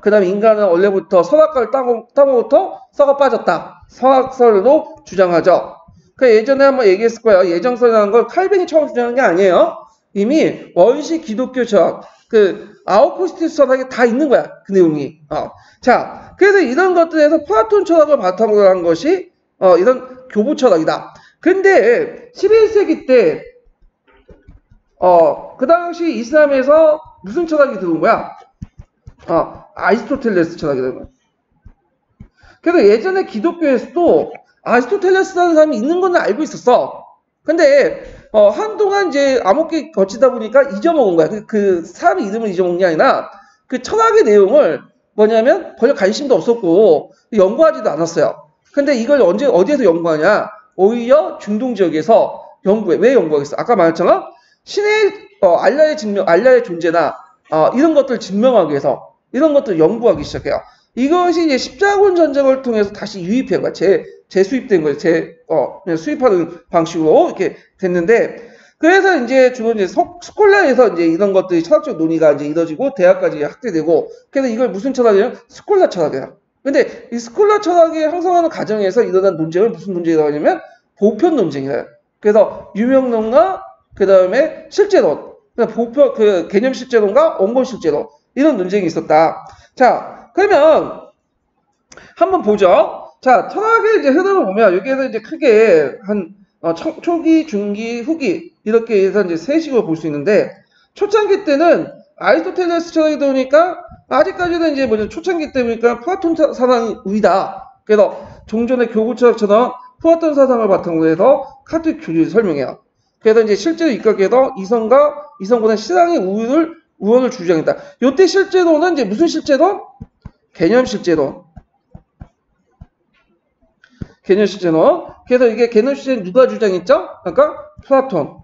그 다음에 인간은 원래부터 선악과를 따고부터 썩어 빠졌다. 선악설도 주장하죠. 예전에 한번 얘기했을 거예요. 예정설이라는 걸 칼빈이 처음 주장한 게 아니에요. 이미 원시 기독교 철학, 아우구스티누스 철학에 다 있는 거야. 그 내용이. 자, 그래서 이런 것들에서 플라톤 철학을 바탕으로 한 것이, 이런 교부 철학이다. 근데 11세기 때, 그 당시 이슬람에서 무슨 철학이 들어온 거야? 아리스토텔레스 철학이 들어온 거야. 그래서 예전에 기독교에서도 아리스토텔레스라는 사람이 있는 건 알고 있었어. 근데 한동안 이제 암흑기 거치다 보니까 잊어먹은 거야. 그 사람의 이름을 잊어먹은 게 아니라 그 철학의 내용을 뭐냐면 별로 관심도 없었고 연구하지도 않았어요. 근데 이걸 어디에서 연구하냐? 오히려 중동 지역에서 연구해. 왜 연구하겠어? 아까 말했잖아. 신의 알라의 존재나 이런 것들을 증명하기 위해서 이런 것들을 연구하기 시작해요. 이것이 이제 십자군 전쟁을 통해서 다시 유입한 거야. 재수입된 거예요. 그냥 수입하는 방식으로 이렇게 됐는데, 그래서 이제 주로 이제 스콜라에서 이제 이런 것들이 철학적 논의가 이제 이루어지고 대학까지 확대되고, 그래서 이걸 무슨 철학이냐면 스콜라 철학이에요. 근데 이 스콜라 철학이 형성하는 과정에서 일어난 논쟁을 무슨 논쟁이라고 하냐면 보편 논쟁이에요. 그래서 유명론과 그 다음에 실제론, 개념 실제론과 원본 실제론, 이런 논쟁이 있었다. 자, 그러면 한번 보죠. 자, 철학의 이제 흐름을 보면 여기에서 이제 크게 한 초기, 중기, 후기 이렇게 해서 이제 세 식으로 볼 수 있는데, 초창기 때는 아리스토텔레스 철학이 되니까 아직까지는 이제 초창기 때 보니까 플라톤 사상이 우위다. 그래서 종전의 교구 철학처럼 플라톤 사상을 바탕으로 해서 카톨릭 교리를 설명해요. 그래서 이제 실제로 입각해서 이성보다 신앙의 우월을 주장했다. 요때 실제로는 이제 무슨 실제론? 개념 실제론. 개념 실제론. 그래서 이게 개념 실제는 누가 주장했죠? 아까 플라톤.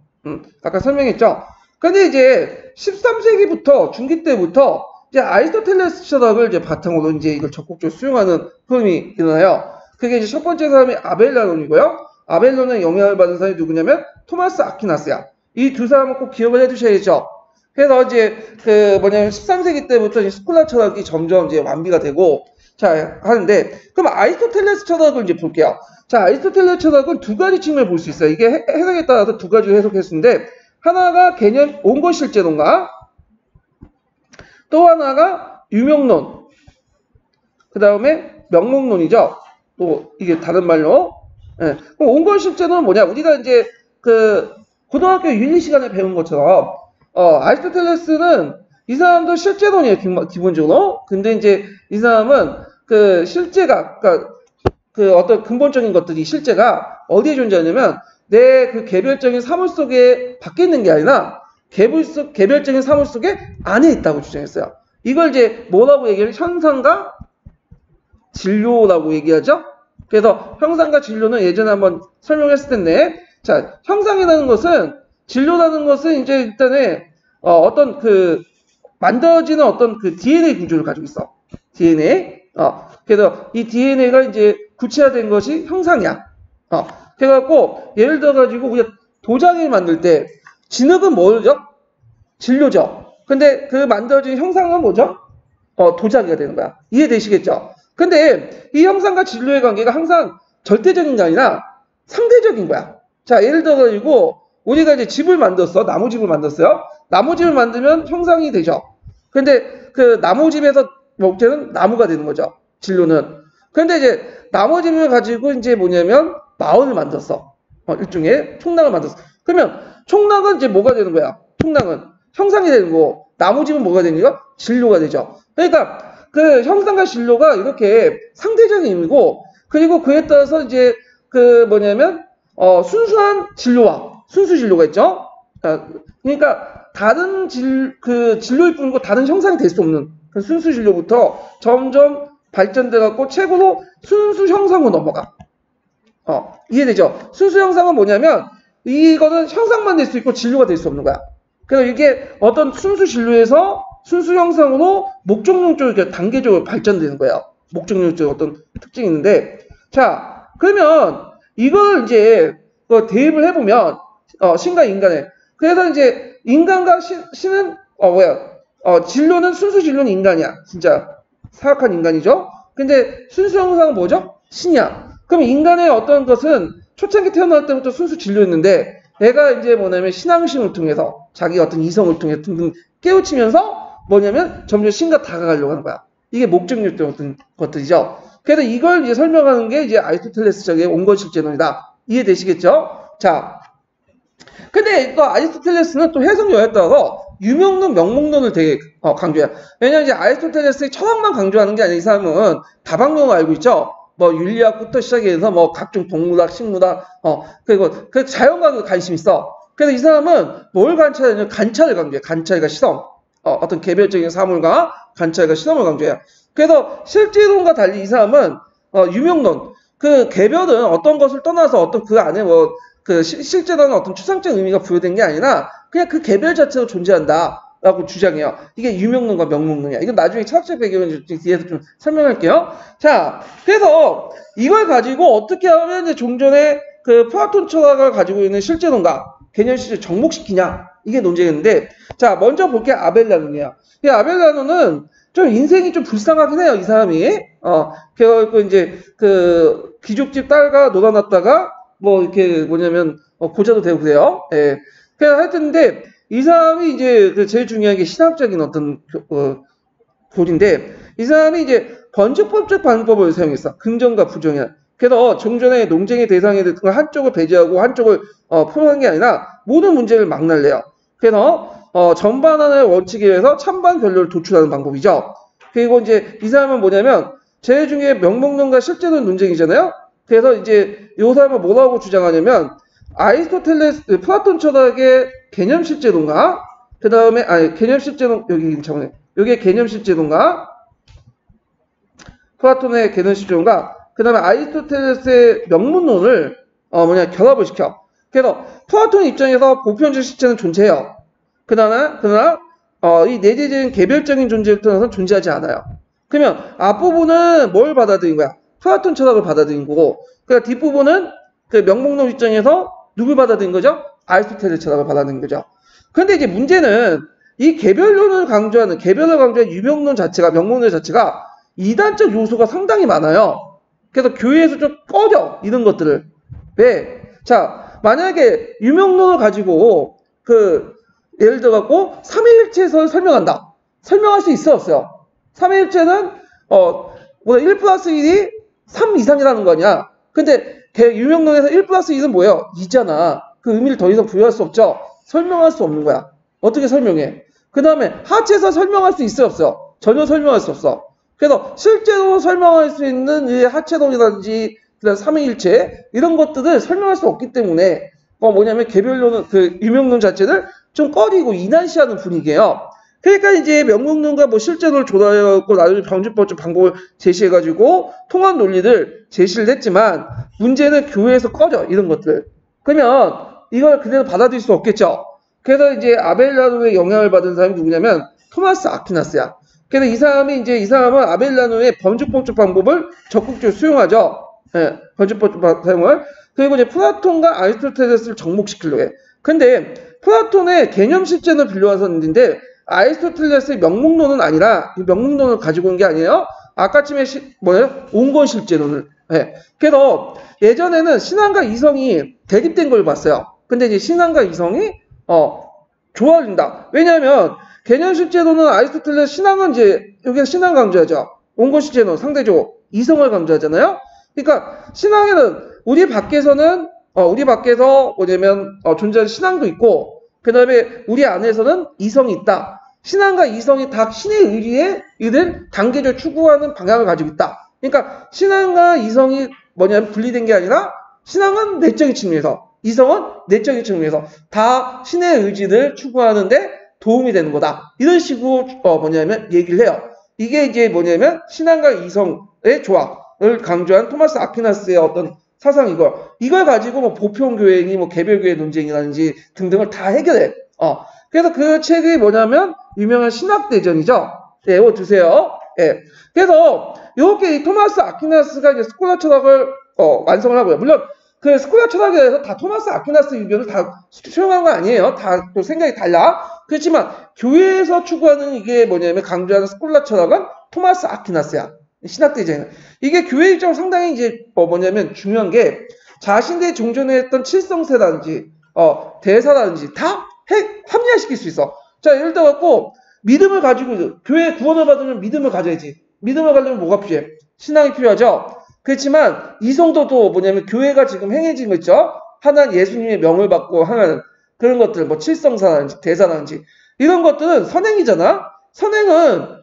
아까 설명했죠? 근데 이제 13세기부터 중기 때부터 이제 아리스토텔레스 철학을 이제 바탕으로 이제 이걸 적극적으로 수용하는 흐름이 일어나요. 그게 이제 첫 번째 사람이 아벨라론이고요. 아벨론의 영향을 받은 사람이 누구냐면 토마스 아퀴나스야. 이 두 사람은 꼭 기억을 해두셔야죠. 그래서 이제 13세기 때부터 이제 스콜라 철학이 점점 이제 완비가 되고 자 하는데, 그럼 아리스토텔레스 철학을 이제 볼게요. 자, 아리스토텔레스 철학은 두 가지 측면을 볼 수 있어요. 이게 해석에 따라서 두 가지로 해석했는데, 하나가 개념 원본 실제론과 또 하나가 유명론, 그 다음에 명목론이죠. 또 이게 다른 말로. 예. 그럼 원본 실제론은 뭐냐? 우리가 이제 고등학교 윤리 시간에 배운 것처럼 아리스토텔레스는 이 사람도 실제론이에요, 기본적으로. 근데 이제 이 사람은 실제가, 어떤 근본적인 것들이 실제가 어디에 존재하냐면 내 개별적인 사물 속에 밖에 있는 게 아니라 개별적인 사물 속에 안에 있다고 주장했어요. 이걸 이제 뭐라고 얘기해요? 현상과 진료라고 얘기하죠? 그래서 형상과 진료는 예전에 한번 설명했을 텐데, 자, 형상이라는 것은, 진료라는 것은 이제 일단에, 만들어지는 어떤 DNA 구조를 가지고 있어. DNA. 그래서 이 DNA가 이제 구체화된 것이 형상이야. 그래갖고, 예를 들어가지고, 우리가 도장을 만들 때, 진흙은 뭐죠? 진료죠. 근데 그 만들어진 형상은 뭐죠? 도자기가 되는 거야. 이해되시겠죠? 근데 이 형상과 진료의 관계가 항상 절대적인 게 아니라 상대적인 거야. 자, 예를 들어가지고, 우리가 이제 집을 만들었어. 나무집을 만들었어요. 나무집을 만들면 형상이 되죠. 근데 그 나무집에서 목재는 나무가 되는 거죠. 진로는. 근데 이제 나머지를 가지고 이제 뭐냐면 마을을 만들었어. 일종의 총락을 만들었어. 그러면 총락은 이제 뭐가 되는 거야? 총락은 형상이 되는 거고 나머지는 뭐가 되는 거야? 진로가 되죠. 그러니까 그 형상과 진로가 이렇게 상대적인 의미고 그리고 그에 따라서 이제 그 뭐냐면 순수한 진로와 순수 진로가 있죠. 그러니까 다른 진로일 뿐이고 다른 형상이 될 수 없는 그 순수 진로부터 점점 발전돼 갖고 최고로 순수 형상으로 넘어가. 이해되죠? 순수 형상은 뭐냐면 이거는 형상만 될 수 있고 진로가 될 수 없는 거야. 그래서 이게 어떤 순수 진로에서 순수 형상으로 목적용 쪽으로 단계적으로 발전되는 거예요. 목적용 쪽 어떤 특징이 있는데, 자 그러면 이걸 이제 대입을 해보면 신과 인간에 그래서 이제 인간과 신은 진로는 순수 진로는 인간이야. 진짜 사악한 인간이죠. 근데 순수 형상은 뭐죠? 신이야. 그럼 인간의 어떤 것은 초창기 태어날 때부터 순수 진로였는데 얘가 이제 뭐냐면 신앙심을 통해서 자기 어떤 이성을 통해 등등 깨우치면서 뭐냐면 점점 신과 다가가려고 하는 거야. 이게 목적률 어떤 것들이죠. 그래서 이걸 이제 설명하는 게 이제 아리스토텔레스적의 온건실제론이다. 이해되시겠죠? 자, 근데 또 아리스토텔레스는 또 해석여에 따라서 유명론, 명목론을 되게 강조해요. 왜냐면 이제 아리스토텔레스의 철학만 강조하는 게 아니라 이 사람은 다방론을 알고 있죠. 뭐 윤리학부터 시작해서 뭐 각종 동물학, 식물학, 그리고 그 자연과학에 관심 있어. 그래서 이 사람은 뭘 관찰하냐면 관찰을 강조해. 관찰과 실험. 어떤 개별적인 사물과 관찰과 실험을 강조해요. 그래서 실제론과 달리 이 사람은 유명론, 그 개별은 어떤 것을 떠나서 어떤 그 안에 뭐 그 실제로는 어떤 추상적 의미가 부여된 게 아니라 그냥 그 개별 자체로 존재한다라고 주장해요. 이게 유명론과 명목론이야. 이건 나중에 철학적 배경을 뒤에서 좀 설명할게요. 자, 그래서 이걸 가지고 어떻게 하면 이제 종전에 그 플라톤 철학을 가지고 있는 실제론과 개념실을 정복시키냐 이게 논쟁인데, 자 먼저 볼게 아벨라논이야. 이 아벨라논은 좀 인생이 좀 불쌍하긴 해요. 이 사람이 그 이제 그 귀족집 딸과 놀아놨다가 뭐 이렇게 뭐냐면 고자도 되고 그래요. 예. 그냥 하여튼데 이 사람이 이제 그 제일 중요한 게 신학적인 어떤 고인데 이 사람이 이제 번식법적 방법을 사용했어. 긍정과 부정이야. 그래서 종전에 논쟁의 대상이 됐던 한쪽을 배제하고 한쪽을 풀어낸 게 아니라 모든 문제를 막 날려요. 그래서 전반하는 원칙에 의해서 찬반 결론을 도출하는 방법이죠. 그리고 이제 이 사람은 뭐냐면 제일 중요한 명목론과 실제론 논쟁이잖아요. 그래서 이제 이 사람은 뭐라고 주장하냐면 아리스토텔레스, 플라톤 철학의 개념 실제론과 그 다음에 개념 실제론 여기 개념 실제론과 플라톤의 개념 실제론과 그 다음에 아리스토텔레스의 명문론을 결합을 시켜. 그래서 플라톤 입장에서 보편적 실체는 존재해요. 그러나 이 내재적인 개별적인 존재를 떠나서 존재하지 않아요. 그러면 앞부분은 뭘 받아들인 거야? 플라톤 철학을 받아들인 거고, 그러니까 뒷부분은 그 명목론 입장에서 누굴 받아들인 거죠? 아리스토텔레스 철학을 받아들인 거죠. 그런데 이제 문제는 이 개별을 강조하는 유명론 자체가, 명목론 자체가 이단적 요소가 상당히 많아요. 그래서 교회에서 좀 꺼져, 이런 것들을. 왜? 자, 만약에 유명론을 가지고 예를 들어갖고 삼위일체에서 설명한다. 설명할 수 있어 없어요? 삼위일체는 1 플러스 1이 3 이상이라는 거 아니야. 근데 유명론에서 1 플러스 1은 뭐예요? 2잖아. 그 의미를 더 이상 부여할 수 없죠. 설명할 수 없는 거야. 어떻게 설명해? 그 다음에 하체에서 설명할 수 있어요 없어요? 전혀 설명할 수 없어. 그래서 실제로 설명할 수 있는 이 하체론이라든지 그다음 삼위일체 이런 것들을 설명할 수 없기 때문에 뭐냐면 개별론은 그 유명론 자체를 좀 꺼리고 이난시하는 분위기예요. 그러니까 이제 명목론과 뭐 실제론을 조달해갖고 나중에 방주법적 방법을 제시해가지고 통합 논리를 제시를 했지만 문제는 교회에서 꺼져 이런 것들. 그러면 이걸 그대로 받아들일 수 없겠죠. 그래서 이제 아벨라노의 영향을 받은 사람이 누구냐면 토마스 아퀴나스야. 그래서 이 사람은 아벨라노의 번주법적 방법을 적극적으로 수용하죠. 예, 번주법적 사용을. 그리고 이제 플라톤과 아리스토텔레스를 정복시키려고 해. 근데 플라톤의 개념 실제는 빌려와서는데 아리스토텔레스의 명목론은 아니라 이 명목론을 가지고 온 게 아니에요. 아까쯤에 온건 실제론을. 예. 그래서 예전에는 신앙과 이성이 대립된 걸 봤어요. 근데 이제 신앙과 이성이 조화된다. 왜냐하면 개념식 제도는 아리스토텔레스 신앙은 이제 여기서 신앙 강조하죠. 온것이 제도 상대적으로 이성을 강조하잖아요. 그러니까 신앙에는 우리 밖에서 뭐냐면 존재하는 신앙도 있고 그 다음에 우리 안에서는 이성이 있다. 신앙과 이성이 다 신의 의지에 이들 단계적으로 추구하는 방향을 가지고 있다. 그러니까 신앙과 이성이 뭐냐면 분리된 게 아니라 신앙은 내적인 측면에서 이성은 내적인 측면에서 다 신의 의지를 추구하는데 도움이 되는 거다. 이런 식으로 뭐냐면 얘기를 해요. 이게 이제 뭐냐면 신앙과 이성의 조합을 강조한 토마스 아퀴나스의 어떤 사상이고 이걸 가지고 뭐 보편교회니 뭐 개별교회 논쟁이라든지 등등을 다 해결해. 그래서 그 책이 뭐냐면 유명한 신학대전이죠. 네, 이거 두세요. 예. 그래서 이렇게 이 토마스 아퀴나스가 이제 스콜라 철학을 완성을 하고요. 물론 그 스콜라 철학에 대해서 다 토마스 아퀴나스 의견을 다 수용한 거 아니에요. 다 또 생각이 달라. 그렇지만 교회에서 추구하는 이게 뭐냐면 강조하는 스콜라 철학은 토마스 아퀴나스야. 신학대전. 이게 교회 입장으로 상당히 이제 뭐냐면 중요한 게 자신들이 종전에 했던 칠성세라든지 대사라든지 다 합리화시킬 수 있어. 자, 예를 들어갖고 믿음을 가지고 교회 구원을 받으면 믿음을 가져야지. 믿음을 가지려면 뭐가 필요해? 신앙이 필요하죠. 그렇지만 이성도도 뭐냐면 교회가 지금 행해진 거 있죠. 하나는 예수님의 명을 받고 하는 그런 것들, 뭐 칠성사라든지 대사라든지 이런 것들은 선행이잖아. 선행은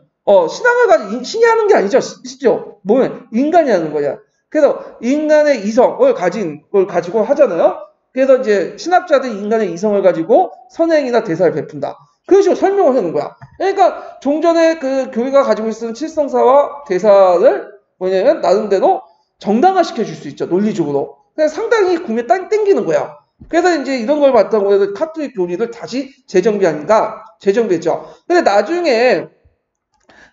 신앙을 가지고 신이 하는 게 아니죠. 실죠. 뭐는 인간이 하는 거야. 그래서 인간의 이성을 가진 걸 가지고 하잖아요. 그래서 이제 신학자들이 인간의 이성을 가지고 선행이나 대사를 베푼다. 그런 식으로 설명을 하는 거야. 그러니까 종전에 그 교회가 가지고 있는 칠성사와 대사를 뭐냐면 나름대로 정당화시켜 줄 수 있죠. 논리적으로. 그래서 상당히 구매 땡기는 거야. 그래서 이제 이런 걸 봤다고 해서 카톨릭 교리를 다시 재정비했죠. 근데 나중에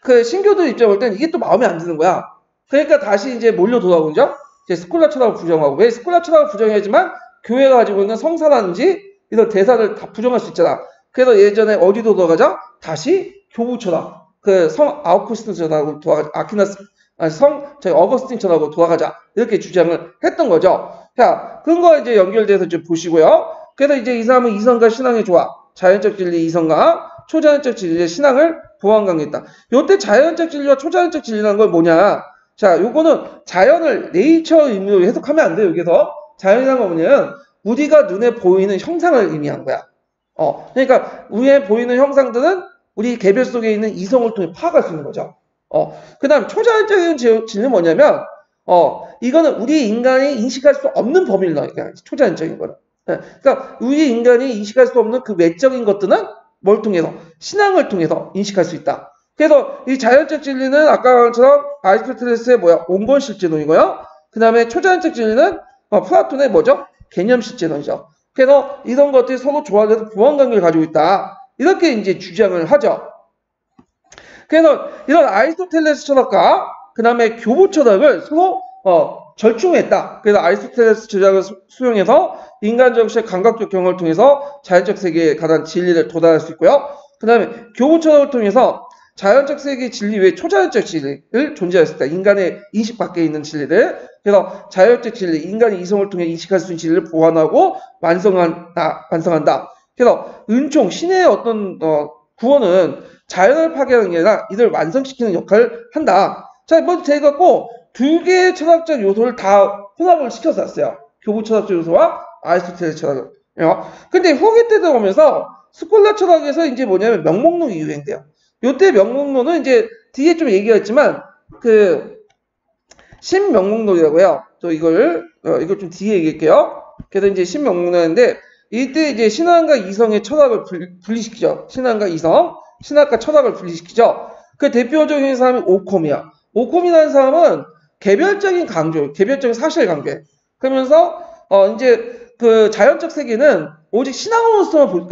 그 신교들 입장에 볼 때는 이게 또 마음에 안 드는 거야. 그러니까 다시 이제 몰려 돌아온 죠. 이제 스콜라 철학을 부정하고 왜 스콜라 철학을 부정하지만 교회가 가지고 있는 성사라든지 이런 대사를 다 부정할 수 있잖아. 그래서 예전에 어디로 돌아가자? 다시 교부 철학, 그 성 아우구스틴 철학으로 돌아가자. 어거스틴 철학으로 돌아가자. 이렇게 주장을 했던 거죠. 자, 근거와 이제 연결돼서 좀 보시고요. 그래서 이제 이 사람은 이성과 신앙의 조합, 자연적 진리 이성과 초자연적 진리의 신앙을 보완 강조했다. 요때 자연적 진리와 초자연적 진리라는 건 뭐냐? 자, 요거는 자연을 네이처 의미로 해석하면 안 돼요. 여기서 자연이라는 건 뭐냐면 우리가 눈에 보이는 형상을 의미한 거야. 그러니까 우리에 보이는 형상들은 우리 개별 속에 있는 이성을 통해 파악할 수 있는 거죠. 그 다음 초자연적인 진리는 뭐냐면 이거는 우리 인간이 인식할 수 없는 범위를 넣으니까 초자연적인 거는. 그러니까 우리 인간이 인식할 수 없는 그 외적인 것들은 뭘 통해서? 신앙을 통해서 인식할 수 있다. 그래서 이 자연적 진리는 아까처럼 아리스토텔레스의 온건실제론이고요. 그 다음에 초자연적 진리는 플라톤의 뭐죠? 개념실제론이죠. 그래서 이런 것들이 서로 조화돼서 보완관계를 가지고 있다. 이렇게 이제 주장을 하죠. 그래서 이런 아리스토텔레스 철학과 그 다음에 교부 철학을 서로 절충했다. 그래서 아리스토텔레스 주장을 수용해서 인간적 시 감각적 경험을 통해서 자연적 세계에 가장 진리를 도달할 수 있고요. 그 다음에 교부 철학을 통해서 자연적 세계의 진리 외에 초자연적 진리를 존재할 수 있다. 인간의 인식 밖에 있는 진리들. 그래서 자연적 진리, 인간의 이성을 통해 인식할 수 있는 진리를 보완하고 완성한다. 그래서 은총, 신의 어떤 구원은 자연을 파괴하는 게 아니라 이들 완성시키는 역할을 한다. 자, 먼저 제가 꼭 두 개의 철학적 요소를 다 혼합을 시켜놨어요. 교부 철학적 요소와 아리스토텔레스 철학을. 근데 후기 때 들어오면서 스콜라 철학에서 이제 뭐냐면 명목론이 유행돼요. 요때 명목론은 이제 뒤에 좀 얘기했지만 그 신명목론이라고요. 또 이걸 좀 뒤에 얘기할게요. 그래서 이제 신명목론인데 이때 이제 신앙과 이성의 철학을 분리시키죠. 신앙과 이성, 신학과 철학을 분리시키죠. 그 대표적인 사람이 오콤이야. 오콤이라는 사람은 개별적인 강조, 개별적인 사실 관계. 그러면서 이제 그 자연적 세계는 오직 신앙으로서만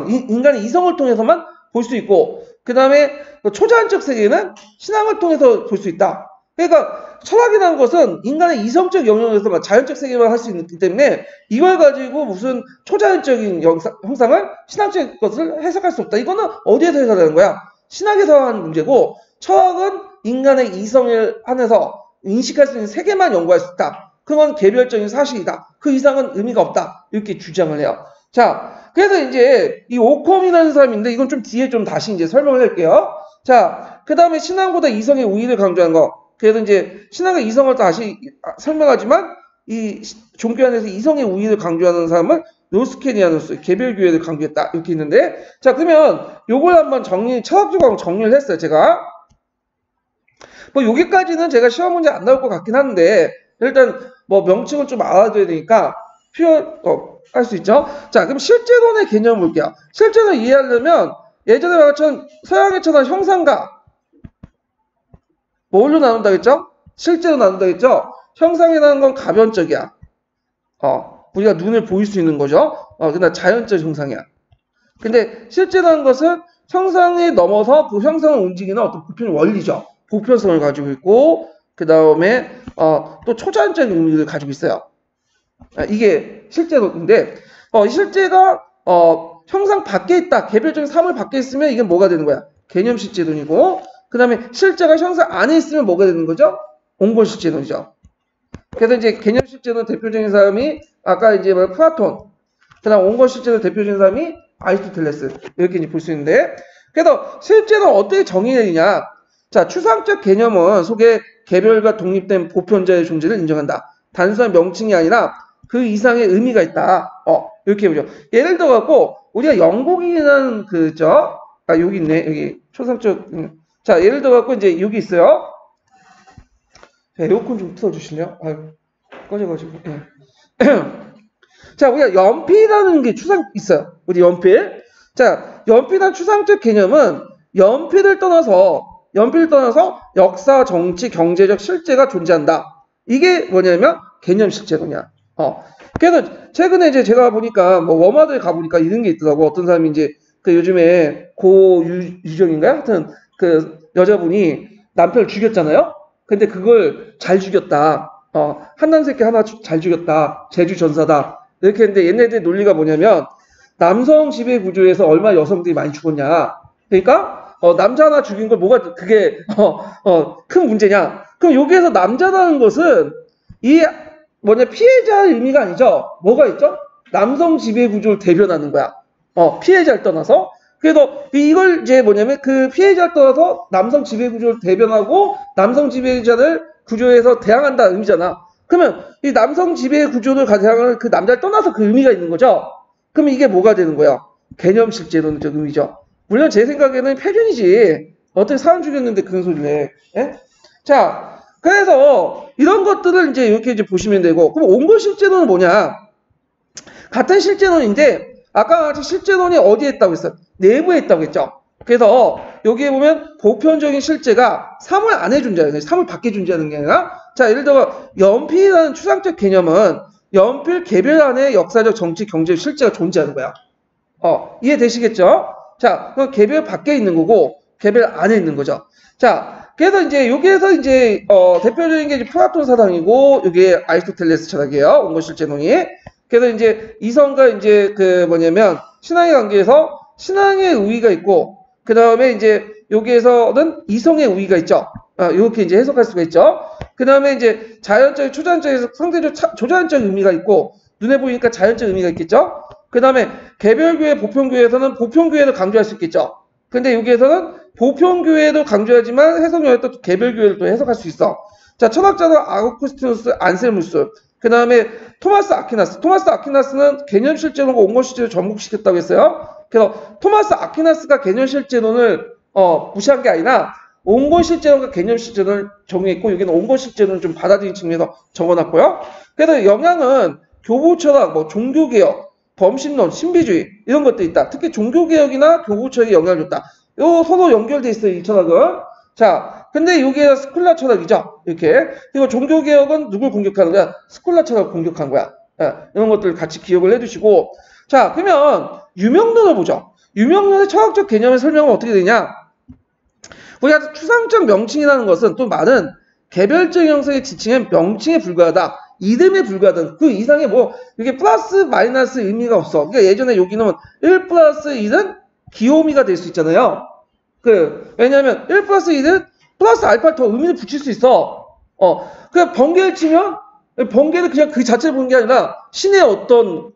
인간의 이성을 통해서만 볼 수 있고, 그 다음에 초자연적 세계는 신앙을 통해서 볼 수 있다. 그러니까 철학이라는 것은 인간의 이성적 영역에서 자연적 세계만 할 수 있기 때문에 이걸 가지고 무슨 초자연적인 형상을 신학적인 것을 해석할 수 없다. 이거는 어디에서 해석하는 거야? 신학에서 하는 문제고, 철학은 인간의 이성을 안에서 인식할 수 있는 세계만 연구할 수 있다. 그건 개별적인 사실이다. 그 이상은 의미가 없다. 이렇게 주장을 해요. 자, 그래서 이제 이 오컴이라는 사람인데 이건 좀 뒤에 좀 다시 이제 설명을 할게요. 자, 그 다음에 신앙보다 이성의 우위를 강조하는 거. 그래서 이제 신앙과 이성을 다시 설명하지만 이 종교 안에서 이성의 우위를 강조하는 사람은 노스케니아누스, 개별교회를 강조했다. 이렇게 있는데, 자, 그러면 요걸 한번 철학적으로 정리를 했어요, 제가. 뭐, 여기까지는 제가 시험 문제 안 나올 것 같긴 한데, 일단, 뭐, 명칭을 좀 알아둬야 되니까, 할 수 있죠? 자, 그럼 실제론의 개념을 볼게요. 실제론 이해하려면, 예전에 말했던 서양의처럼 형상과, 뭘로 나눈다겠죠? 실제로 나눈다겠죠? 형상이라는 건 가변적이야. 우리가 눈을 보일 수 있는 거죠. 그러나 자연적 형상이야. 근데 실제라는 것은 형상에 넘어서 그 형상을 움직이는 어떤 보편 원리죠. 보편성을 가지고 있고, 그 다음에 또 초자연적인 의미를 가지고 있어요. 이게 실제인데, 실제가 형상 밖에 있다. 개별적인 사물 밖에 있으면 이게 뭐가 되는 거야? 개념 실제론이고, 그 다음에 실제가 형상 안에 있으면 뭐가 되는 거죠? 온건 실제론이죠. 그래서 이제 개념 실제론 대표적인 사람이 아까 이제 플라톤, 그다음 온건 실제론 대표적인 사람이 아리스토텔레스 이렇게 이제 볼 수 있는데, 그래서 실제는 어떻게 정의되느냐? 자, 추상적 개념은 속에 개별과 독립된 보편자의 존재를 인정한다. 단순한 명칭이 아니라 그 이상의 의미가 있다. 이렇게 보죠. 예를 들어 갖고 우리가 영국이라는 여기 있네. 여기 초상적. 자, 예를 들어 갖고 이제 여기 있어요. 자, 에어컨 좀 틀어주실래요? 꺼져가지고. 예. 자, 우리가 연필이라는 게 있어요. 우리 연필. 자, 연필이라는 추상적 개념은 연필을 떠나서 역사, 정치, 경제적 실제가 존재한다. 이게 뭐냐면 개념 실제론이야. 그래서 최근에 이제 제가 보니까 뭐 워마드에 가보니까 이런 게 있더라고. 어떤 사람이 이제 그 요즘에 고유정인가요? 하여튼 그 여자분이 남편을 죽였잖아요. 근데 그걸 잘 죽였다. 한남 새끼 하나 잘 죽였다. 제주 전사다. 이렇게 했는데 얘네들 논리가 뭐냐면 남성 지배 구조에서 얼마나 여성들이 많이 죽었냐. 그러니까 남자 하나 죽인 걸 뭐가 그게 큰 문제냐. 그럼 여기에서 남자라는 것은 피해자의 의미가 아니죠. 뭐가 있죠? 남성 지배 구조를 대변하는 거야. 피해자를 떠나서. 그래서 이걸 이제 그 피해자를 떠나서 남성 지배 구조를 대변하고 남성 지배자를 구조에서 대항한다 의미잖아. 그러면 이 남성 지배 구조를 대항하는 그 남자를 떠나서 그 의미가 있는 거죠. 그러면 이게 뭐가 되는 거예요? 개념 실제론적 의미죠. 물론 제 생각에는 패륜이지. 어떻게 사람 죽였는데 그런 소리를 해. 예? 자, 그래서 이런 것들을 이제 이렇게 이제 보시면 되고, 그럼 온건 실제론은 뭐냐? 같은 실제론인데 아까 같이 실제론이 어디에 있다고 했어요? 내부에 있다고 했죠. 그래서 여기에 보면 보편적인 실제가 사물 안에 존재하는 거예요. 사물 밖에 존재하는 게 아니라, 자, 예를 들어 연필이라는 추상적 개념은 연필 개별 안에 역사적, 정치, 경제적 실제가 존재하는 거야. 이해되시겠죠? 자, 그럼 개별 밖에 있는 거고 개별 안에 있는 거죠. 자, 그래서 이제 여기에서 이제 대표적인 게 이제 플라톤 사상이고, 이게 아리스토텔레스 철학이에요. 온건 실제론이. 그래서 이제 이성과 이제 신앙의 관계에서 신앙의 우위가 있고, 그 다음에 이제 여기에서는 이성의 우위가 있죠. 이렇게 이제 해석할 수가 있죠. 그 다음에 이제 자연적, 초자연적에서 상대적 조자연적 의미가 있고, 눈에 보이니까 자연적 의미가 있겠죠. 그 다음에 개별교회, 보편교회에서는 보편교회를 강조할 수 있겠죠. 근데 여기에서는 보편교회도 강조하지만 해석용에 또 개별교회를 또 해석할 수 있어. 자, 철학자는 아우구스티누스, 안셀무스, 그 다음에 토마스 아퀴나스는 개념 실제론과 온건 실제론을 접목시켰다고 했어요. 그래서 토마스 아퀴나스가 개념 실제론을 무시한 게 아니라 온건 실제론과 개념 실제론을 정의했고, 여기는 온건 실제론을 좀 받아들인 측면에서 적어놨고요. 그래서 영향은 교부철학, 종교개혁, 범신론, 신비주의 이런 것도 있다. 특히 종교개혁이나 교부철학에 영향을 줬다. 요 서로 연결돼 있어요, 이 철학은. 자, 근데 여기에 스콜라 철학이죠. 이렇게. 그리고 종교개혁은 누굴 공격하는 거야? 스콜라 철학을 공격한 거야. 이런 것들 같이 기억을 해두시고. 자, 그러면 유명론을 보죠. 유명론의 철학적 개념의 설명은 어떻게 되냐? 우리가 추상적 명칭이라는 것은 또 많은 개별적 형성의 지칭은 명칭에 불과하다. 이름에 불과하다. 그 이상의 이게 플러스 마이너스 의미가 없어. 그러니까 예전에 여기는 1 플러스 1은 기호미가 될 수 있잖아요. 왜냐면 1 플러스 1은 플러스 알파를 더 의미를 붙일 수 있어. 그냥 번개를 치면 번개는 그냥 그 자체를 보는 게 아니라 신의 어떤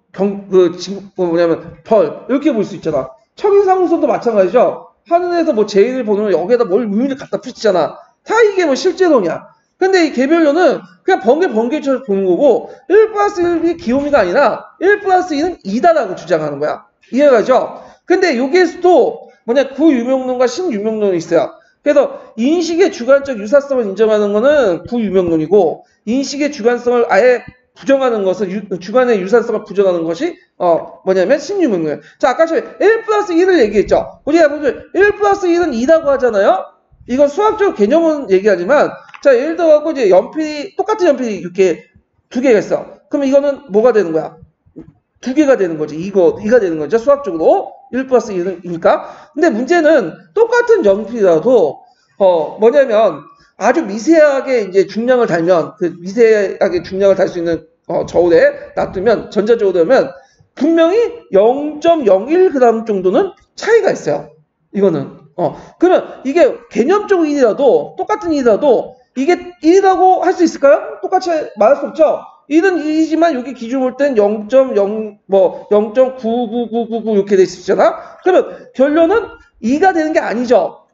뭐냐면 벌 이렇게 볼 수 있잖아. 척인상호선도 마찬가지죠. 하늘에서 뭐 제의를 보내면 여기에다 뭘 의미를 갖다 붙이잖아. 다 이게 뭐 실제론이야. 근데 이 개별론은 그냥 번개처럼 보는 거고 1 플러스 1이 기호미가 아니라 1 플러스 2는 2다라고 주장하는 거야. 이해가죠? 근데 여기에서도 구유명론과 신유명론이 있어요. 그래서 인식의 주관적 유사성을 인정하는 거는 구유명론이고 인식의 주관성을 아예 부정하는 것은 주관의 유사성을 부정하는 것이 신유명론이에요. 자, 아까 전에 1 플러스 1을 얘기했죠. 우리가 보면 1 플러스 1은 2라고 하잖아요. 이건 수학적 개념은 얘기하지만 자, 예를 들어갖고 이제 똑같은 연필이 이렇게 두 개가 있어. 그러면 이거는 뭐가 되는 거야? 두 개가 되는 거지. 이가 되는 거죠. 수학적으로. 1 플러스 1이니까. 근데 문제는 똑같은 연필이라도, 아주 미세하게 이제 중량을 달면, 미세하게 중량을 달 수 있는, 저울에 놔두면, 전자저울이면, 분명히 0.01g 정도는 차이가 있어요. 이거는. 그러면 이게 개념적으로 1이라도, 똑같은 1이라도, 이게 1이라고 할 수 있을까요? 똑같이 말할 수 없죠? 1은 1이지만 여기 기준 볼 땐 0.999999 이렇게 돼 있잖아? 그러면 결론은 2가 되는 게 아니죠.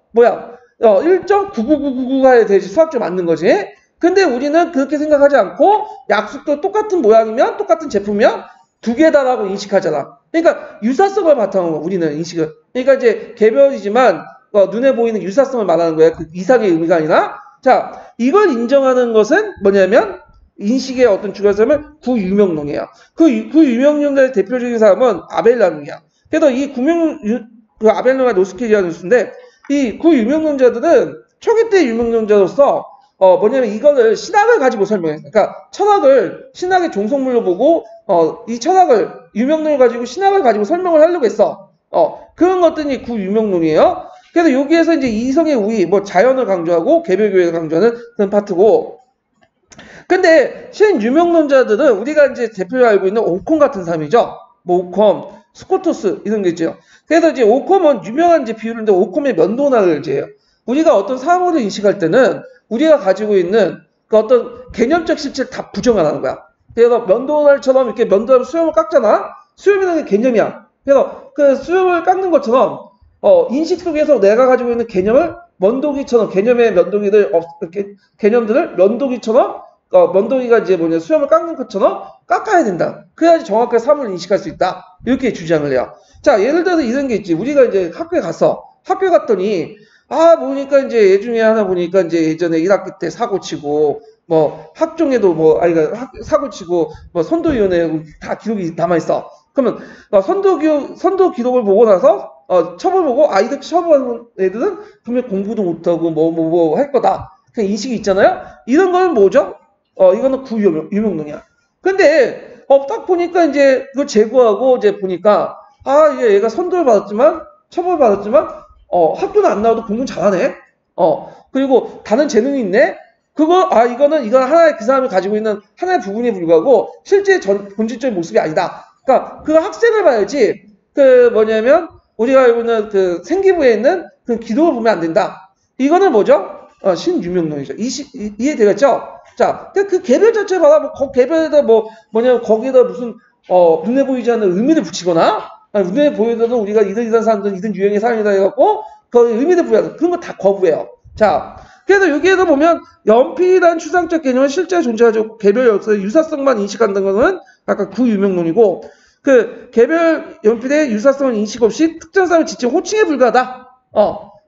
1.99999가 되지 수학적으로 맞는 거지. 근데 우리는 그렇게 생각하지 않고 약속도 똑같은 모양이면 똑같은 제품이면 두 개다라고 인식하잖아. 그러니까 유사성을 바탕으로 우리는 인식을. 그러니까 이제 개별이지만 눈에 보이는 유사성을 말하는 거야. 그 이상의 의미가 아니라. 자, 이걸 인정하는 것은 뭐냐면 인식의 어떤 주관점은 구유명론이에요. 그 구유명론의 대표적인 사람은 아벨라누이야. 그래서 이 아벨라누이가 노스케리아누스인데 이 구유명론자들은 초기 때 유명론자로서 이거를 신학을 가지고 설명해. 그러니까 철학을 신학의 종속물로 보고 이 철학을 유명론을 가지고 신학을 가지고 설명을 하려고 했어. 그런 것들이 구유명론이에요. 그래서 여기에서 이제 이성의 우위, 자연을 강조하고 개별교회를 강조하는 그런 파트고. 근데 신유명론자들은 우리가 이제 대표로 알고 있는 오컴 같은 사람이죠. 오컴, 스코토스 이런 게 있죠. 그래서 이제 오컴은 유명한 이제 비유인데 오컴의 면도날을 이제 우리가 어떤 사물을 인식할 때는 우리가 가지고 있는 그 어떤 개념적 실체를 다 부정하는 거야. 그래서 면도날처럼 이렇게 면도하면 수염을 깎잖아. 수염이라는 게 개념이야. 그래서 그 수염을 깎는 것처럼 인식 속에서 내가 가지고 있는 개념을 면도기처럼 개념의 개념들을 면도기처럼 면도기가 이제 수염을 깎는 것처럼 깎아야 된다. 그래야지 정확하게 사물을 인식할 수 있다. 이렇게 주장을 해요. 자, 예를 들어서 이런 게 있지. 우리가 이제 학교에 갔더니 보니까 이제 예중에 하나 보니까 이제 예전에 1학기 때 사고 치고 학종에도 사고 치고 선도위원회 다 기록이 남아 있어. 그러면 선도 기록을 보고 나서 처벌 보고 이렇게 처벌하는 애들은 분명 공부도 못하고 할 거다. 그냥 인식이 있잖아요. 이런 거는 뭐죠? 이거는 구유명론이야. 근데 딱 보니까 이제 그걸 제거하고 이제 보니까 얘가 선도를 받았지만 처벌을 받았지만 학교는 안 나와도 공부는 잘하네. 그리고 다른 재능이 있네. 이거는 하나의 그 사람이 가지고 있는 하나의 부분에 불구하고 실제 본질적인 모습이 아니다. 그러니까 그 학생을 봐야지 우리가 알고 있는 그 생기부에 있는 그 기록을 보면 안 된다. 이거는 뭐죠? 신유명론이죠. 이해되겠죠? 자, 그 개별 자체 봐라. 개별에다 거기에다 무슨 눈에 보이지 않는 의미를 붙이거나 눈에 보이더라도 우리가 이런 사람들은 이런 유형의 사람이다 해갖고 그 의미를 부여하는 그런 거 다 거부해요. 자, 그래서 여기에서 보면 연필이란 추상적 개념은 실제 존재하죠. 개별 역사의 유사성만 인식한다는 것은 아까 구유명론이고 그 개별 연필의 유사성을 인식 없이 특정 사람의 지칭 호칭에 불과하다.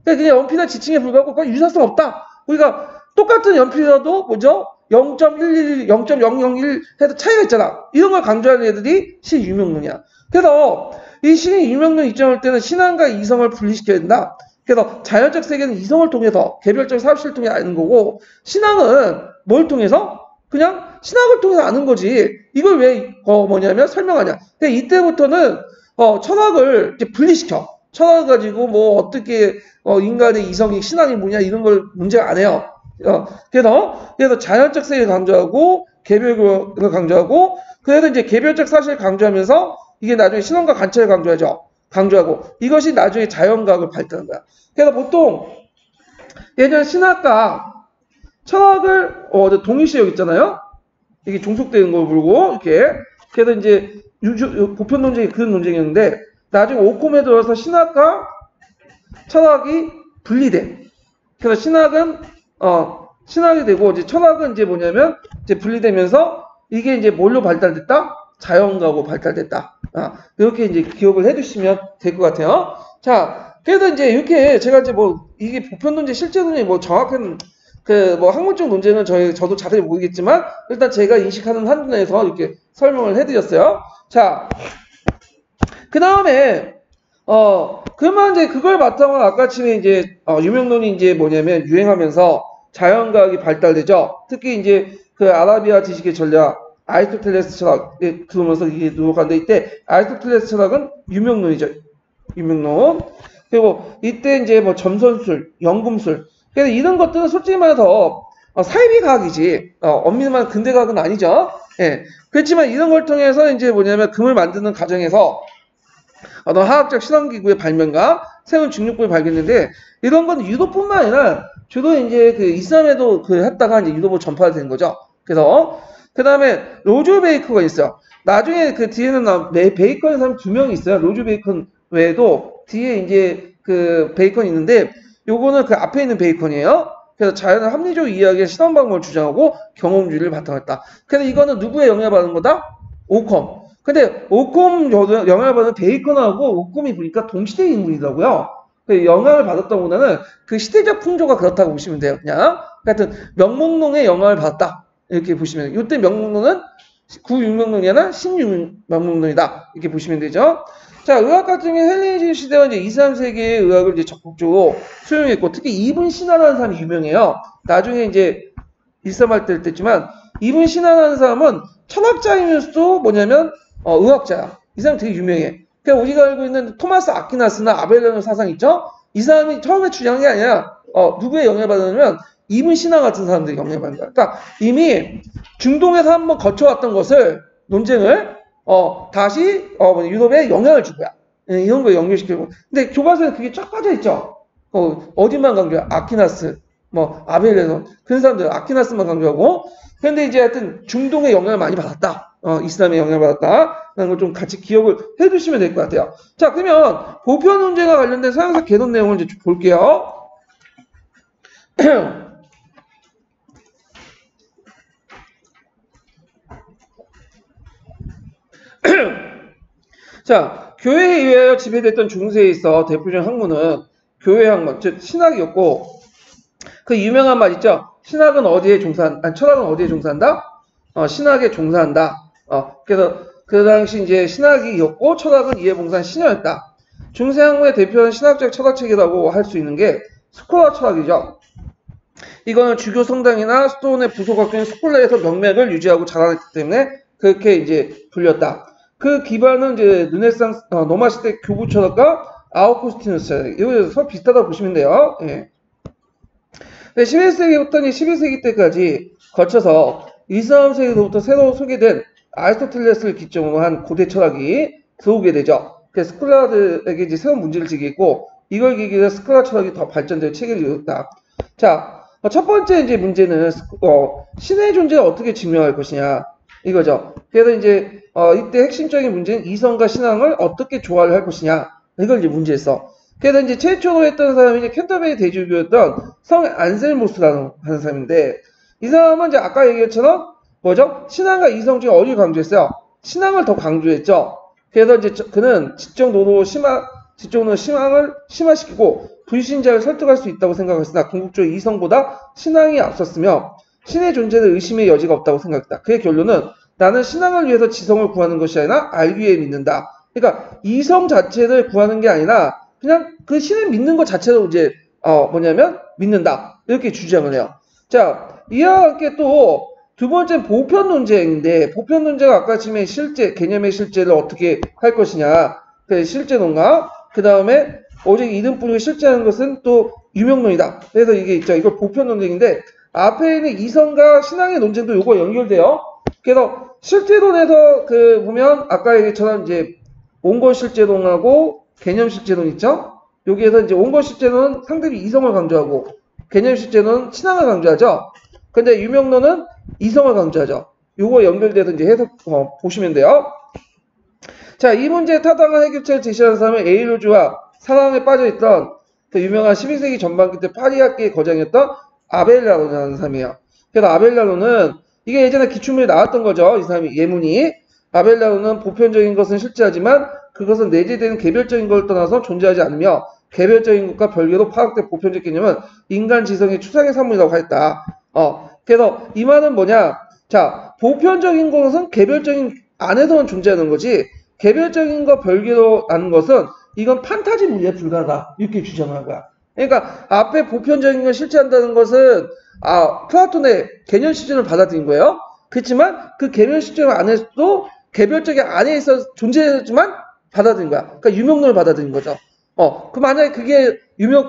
그냥 연필이나 지칭에 불과하고 그건 유사성 없다. 우리가 똑같은 연필이라도 0.111, 0.001 해도 차이가 있잖아. 이런 걸 강조하는 애들이 신유명론이야. 그래서 이 신유명론 입장할 때는 신앙과 이성을 분리시켜야 된다. 그래서 자연적 세계는 이성을 통해서 개별적 사실을 통해 아는 거고 신앙은 뭘 통해서? 그냥 신학을 통해서 아는 거지. 이걸 왜 설명하냐. 근데 이때부터는 철학을 이제 분리시켜. 철학을 가지고 어떻게 인간의 이성이 신앙이 뭐냐 이런 걸 문제가 안 해요. 그래서 자연적 세계를 강조하고 개별을 강조하고 그래서 이제 개별적 사실을 강조하면서 이게 나중에 신앙과 관찰을 강조하고 이것이 나중에 자연과학을 발달한 거야. 그래서 보통 예전 신학과 철학을 동일시 여기 있잖아요. 이게 종속되는 걸 보고 이렇게 그래서 이제 보편 논쟁이 그런 논쟁이었는데 나중에 오콤에 들어서 신학과 철학이 분리돼. 그래서 신학이 되고 이제 철학은 이제 뭐냐면 이제 분리되면서 이게 이제 뭘로 발달됐다? 자연과로 발달됐다. 이렇게 이제 기억을 해두시면 될 것 같아요. 자, 그래서 이제 이렇게 제가 이제 뭐 이게 보편 논쟁, 실제 논쟁 뭐 정확한 그 뭐 학문적 논쟁은 저도 자세히 모르겠지만 일단 제가 인식하는 한에서 이렇게 설명을 해드렸어요. 자, 그 다음에 그러면 이제 그걸 바탕으로 아까처럼 이제 유명론이 이제 뭐냐면 유행하면서 자연과학이 발달되죠. 특히 이제 그 아라비아 지식의 전략, 아리스토텔레스 철학 들어오면서 이게 노력하는데 이때 아리스토텔레스 철학은 유명론이죠. 유명론. 그리고 이때 이제 뭐 점선술, 연금술. 그래서 이런 것들은 솔직히 말해서 사이비 과학이지 엄밀한 근대과학은 아니죠. 예. 그렇지만 이런 걸 통해서 이제 뭐냐면 금을 만드는 과정에서 어떤 화학적 실험기구의 발명과 새로운 중력부를 발견했는데 이런 건 유도뿐만 아니라 주로 이제 그 이슬람에도 했다가 이제 유도로 전파된 거죠. 그래서 그 다음에 로즈 베이커가 있어요. 나중에 그 뒤에는 베이컨의 사람 2명이 있어요. 로즈 베이컨 외에도 뒤에 이제 그 베이컨이 있는데 요거는 그 앞에 있는 베이컨이에요. 그래서 자연을 합리적 이야기의 실험 방법을 주장하고 경험주의를 바탕했다. 그래서 이거는 누구의 영향을 받은 거다? 오컴. 근데 오컴 영향을 받은 베이컨하고 오컴이 보니까 동시대 인물이더라고요. 영향을 받았다기보다는 그 시대적 풍조가 그렇다고 보시면 돼요. 그냥 하여튼 명목론의 영향을 받았다. 이렇게 보시면 돼요. 이때 명목론은 구유명론이 아니라 신유명론이다. 이렇게 보시면 되죠. 자, 의학 같은 경우 헬레니즘 시대와 이제 2, 3세기의 의학을 이제 적극적으로 수용했고, 특히 이분 신화라는 사람이 유명해요. 나중에 이제 일삼할 때 했지만, 이분 신화라는 사람은 천학자이면서도 뭐냐면, 의학자야. 이 사람 되게 유명해. 그러니까 우리가 알고 있는 토마스 아퀴나스나 아벨레노 사상 있죠? 이 사람이 처음에 주장한 게 아니라, 누구의 영향을 받았냐면, 이분 신화 같은 사람들이 영향을 받는 거야. 그러니까 이미 중동에서 한번 거쳐왔던 것을, 논쟁을, 다시, 유럽에 영향을 준 거야. 이런 거 연결시키고. 근데 교과서에 그게 쫙 빠져있죠? 어디만 강조해? 아퀴나스, 아벨레논. 그런 사람들, 아퀴나스만 강조하고. 근데 이제 하여튼 중동의 영향을 많이 받았다. 이슬람의 영향을 받았다. 라는 걸 좀 같이 기억을 해 두시면 될 것 같아요. 자, 그러면 보편 논쟁과 관련된 서양사 개론 내용을 이제 좀 볼게요. 자, 교회에 의하여 지배됐던 중세에 있어 대표적인 학문은 교회 학문, 즉 신학이었고 그 유명한 말 있죠? 철학은 어디에 종사한다? 신학에 종사한다. 그래서 그 당시 이제 신학이었고 철학은 이에 봉사한 신여였다. 중세 학문의 대표하는 신학적 철학책이라고 할 수 있는 게 스콜라 철학이죠. 이거는 주교 성당이나 수도원의 부속학교인 스콜라에서 명맥을 유지하고 자라났기 때문에 그렇게 이제 불렸다. 그 기반은 이제 르네상스 로마 시대 교부 철학과 아우구스티누스 철학. 이거 서로 비슷하다고 보시면 돼요. 예. 11세기부터 12세기 때까지 거쳐서 2, 3세기부터 새로 소개된 아리스토텔레스를 기점으로 한 고대 철학이 들어오게 되죠. 그래서 스콜라들에게 이제 새로운 문제를 제기했고 이걸 계기로 스콜라 철학이 더 발전되어 체계를 이뤘다. 자, 첫 번째 이제 문제는 신의 존재를 어떻게 증명할 것이냐 이거죠. 그래서 이제 이때 핵심적인 문제는 이성과 신앙을 어떻게 조화를 할 것이냐 이걸 이제 문제였어. 그래서 이제 최초로 했던 사람이 이제 캔터베리 대주교였던 성 안셀모스라는 하는 사람인데 이 사람은 이제 아까 얘기했처럼 뭐죠? 신앙과 이성 중에 어디를 강조했어요? 신앙을 더 강조했죠. 그래서 이제 그는 지적으로 신앙을 심화시키고 불신자를 설득할 수 있다고 생각했으나 궁극적으로 이성보다 신앙이 앞섰으며 신의 존재는 의심의 여지가 없다고 생각했다. 그의 결론은 나는 신앙을 위해서 지성을 구하는 것이 아니라 알기 위해 믿는다. 그러니까 이성 자체를 구하는 게 아니라 그냥 그 신을 믿는 것 자체로 이제 뭐냐면 믿는다. 이렇게 주장을 해요. 자, 이와 함께 또 두 번째는 보편 논쟁인데 보편 논쟁은 아까 지금 개념의 실제를 어떻게 할 것이냐. 그 실제론과 그 다음에 오직 이름뿐이고 실제하는 것은 또 유명론이다. 그래서 이게 있죠. 이걸 보편 논쟁인데 앞에 있는 이성과 신앙의 논쟁도 요거 연결돼요. 그래서 실제론에서 보면 아까 얘기처럼 이제 온건 실제론하고 개념 실제론 있죠. 여기에서 이제 온건 실제론은 상대비 이성을 강조하고 개념 실제론은 신앙을 강조하죠. 근데 유명론은 이성을 강조하죠. 요거 연결돼서 이제 해석 보시면 돼요. 자, 이 문제의 타당한 해결책을 제시하는 사람은 에이로즈와 사랑에 빠져있던 그 유명한 12세기 전반기 때 파리학계의 거장이었던 아벨라노라는 사람이에요. 그래서 아벨라노는 이게 예전에 기출문에 나왔던 거죠. 이 사람이 예문이. 아벨라노는 보편적인 것은 실제하지만 그것은 내재되는 개별적인 걸 떠나서 존재하지 않으며 개별적인 것과 별개로 파악된 보편적 개념은 인간 지성의 추상의 산물이라고 하였다. 그래서 이 말은 뭐냐? 자, 보편적인 것은 개별적인 안에서만 존재하는 거지 개별적인 거 별개로 아는 것은 이건 판타지물에 불과하다. 이렇게 주장을 한 거야. 그러니까 앞에 보편적인 걸 실체한다는 것은 플라톤의 개념 시점을 받아들인 거예요. 그렇지만 그 개념 시점 안에서도 개별적인 안에 있어 존재하지만 받아들인 거야. 그러니까 유명론을 받아들인 거죠. 그 만약에 그게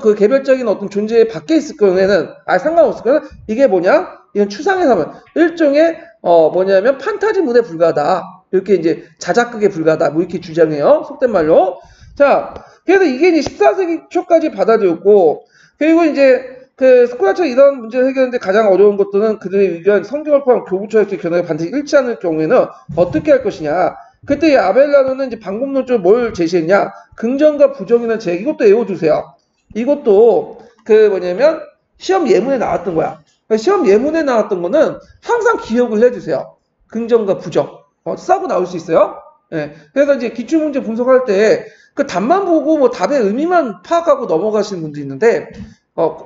그 개별적인 어떤 존재 밖에 있을 경우에는 상관없을 거는 이게 뭐냐? 이건 추상의 사물. 일종의 뭐냐면 판타지물에 불과하다. 이렇게 이제 자작극에 불과하다. 뭐 이렇게 주장해요. 속된 말로. 자, 그래서 이게 이제 14세기 초까지 받아들였고, 그리고 이제 그 스콜라처 이런 문제를 해결하는데 가장 어려운 것들은 그들의 의견, 성경을 포함한 교부처에서의 견해가 반드시 일치하는 경우에는 어떻게 할 것이냐. 그때 이 아벨라노는 이제 방법론적으로 뭘 제시했냐. 긍정과 부정이라는 제 이것도 외워두세요. 이것도 그 뭐냐면 시험 예문에 나왔던 거야. 시험 예문에 나왔던 거는 항상 기억을 해주세요. 긍정과 부정. 싸고 나올 수 있어요. 예. 그래서 이제 기출문제 분석할 때 그 답만 보고 뭐 답의 의미만 파악하고 넘어가시는 분도 있는데,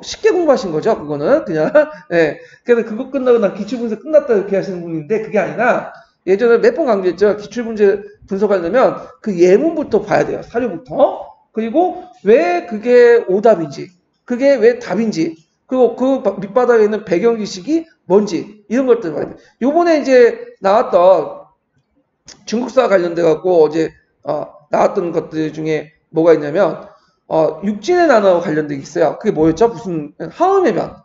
쉽게 공부하신 거죠, 그거는. 그냥. 예. 그래서 그거 끝나고 난 기출문제 끝났다 이렇게 하시는 분인데, 그게 아니라, 예전에 몇 번 강조했죠. 기출문제 분석하려면 그 예문부터 봐야 돼요. 사료부터. 그리고 왜 그게 오답인지, 그게 왜 답인지, 그리고 그 밑바닥에 있는 배경 지식이 뭔지, 이런 것들 봐야 돼요. 요번에 이제 나왔던 중국사 관련돼 갖고 어제 나왔던 것들 중에 뭐가 있냐면 육진의 난어와 관련돼 있어요. 그게 뭐였죠? 무슨 하음의 변.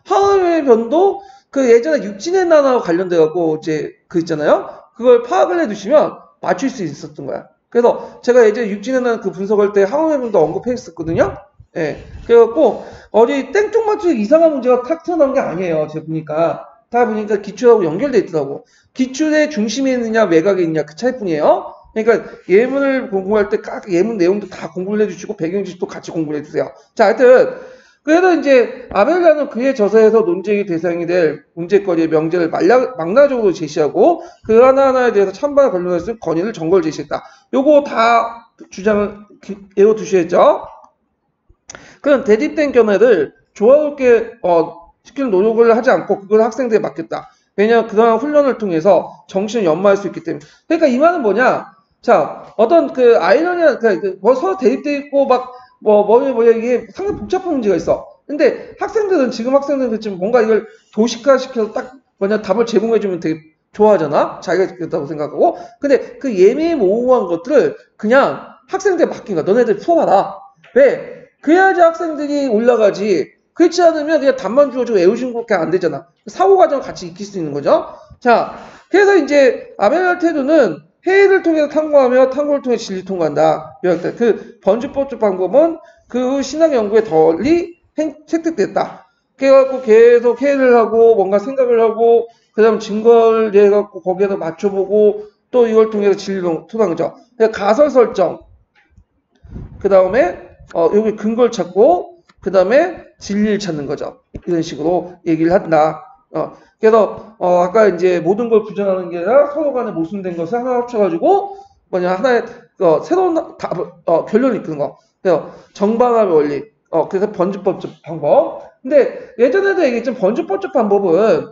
하음의 변도 그 예전에 육진의 난어와 관련돼 갖고 이제 그 있잖아요. 그걸 파악을 해두시면 맞출 수 있었던 거야. 그래서 제가 예전에 육진의 난어 그 분석할 때 하음의 변도 언급했었거든요. 예. 그래갖고 어디 땡쪽 맞추기 이상한 문제가 탁 튀어나온 게 아니에요. 제가 보니까. 다 보니까 기출하고 연결돼 있더라고. 기출의 중심에 있느냐 외곽에 있느냐 그 차이뿐이에요. 그러니까 예문을 공부할 때 각 예문 내용도 다 공부를 해주시고 배경지식도 같이 공부를 해주세요. 자, 하여튼 그래서 이제 아벨라는 그의 저서에서 논쟁의 대상이 될 문제거리의 명제를 망라적으로 제시하고 그 하나하나에 대해서 찬반을 관련해서 건의를 정거를 제시했다. 요거 다 주장을 외워두셔야죠. 그런 대립된 견해를 조화롭게 시키는 노력을 하지 않고 그걸 학생들에 맡겼다. 왜냐하면 그러한 훈련을 통해서 정신을 연마할 수 있기 때문에. 그러니까 이 말은 뭐냐? 자, 어떤 그 아이러니한, 뭐 서로 대립돼 있고 뭐냐, 이게 상당히 복잡한 문제가 있어. 근데 지금 학생들은 그렇지만 뭔가 이걸 도식화시켜서 딱 답을 제공해주면 되게 좋아하잖아? 자기가 그렇다고 생각하고. 근데 그 예매모호한 것들을 그냥 학생들에 맡긴 거야. 너네들 풀어봐라. 왜? 그래야지 학생들이 올라가지. 그렇지 않으면 그냥 답만 주어주고 외우신 것밖에 안 되잖아. 사고 과정 같이 익힐 수 있는 거죠. 자, 그래서 이제 아벨라의 태도는 회의를 통해서 탐구하며 탐구를 통해 진리 통과한다. 그 번주법적 방법은 그 신학 연구에 덜리 획득됐다. 그래갖고 계속 회의를 하고 뭔가 생각을 하고 그다음 증거를 내갖고 거기에서 맞춰보고 또 이걸 통해서 진리 통과한 거죠. 가설 설정. 그 다음에 여기 근거를 찾고 그 다음에 진리를 찾는 거죠. 이런 식으로 얘기를 한다. 그래서 아까 이제 모든 걸 부정하는 게 아니라 서로 간에 모순된 것을 하나 합쳐가지고 하나의 새로운 결론을 이끄는 거. 그래서 정반합의 원리. 그래서 번주법적 방법. 근데 예전에도 얘기했지만 번주법적 방법은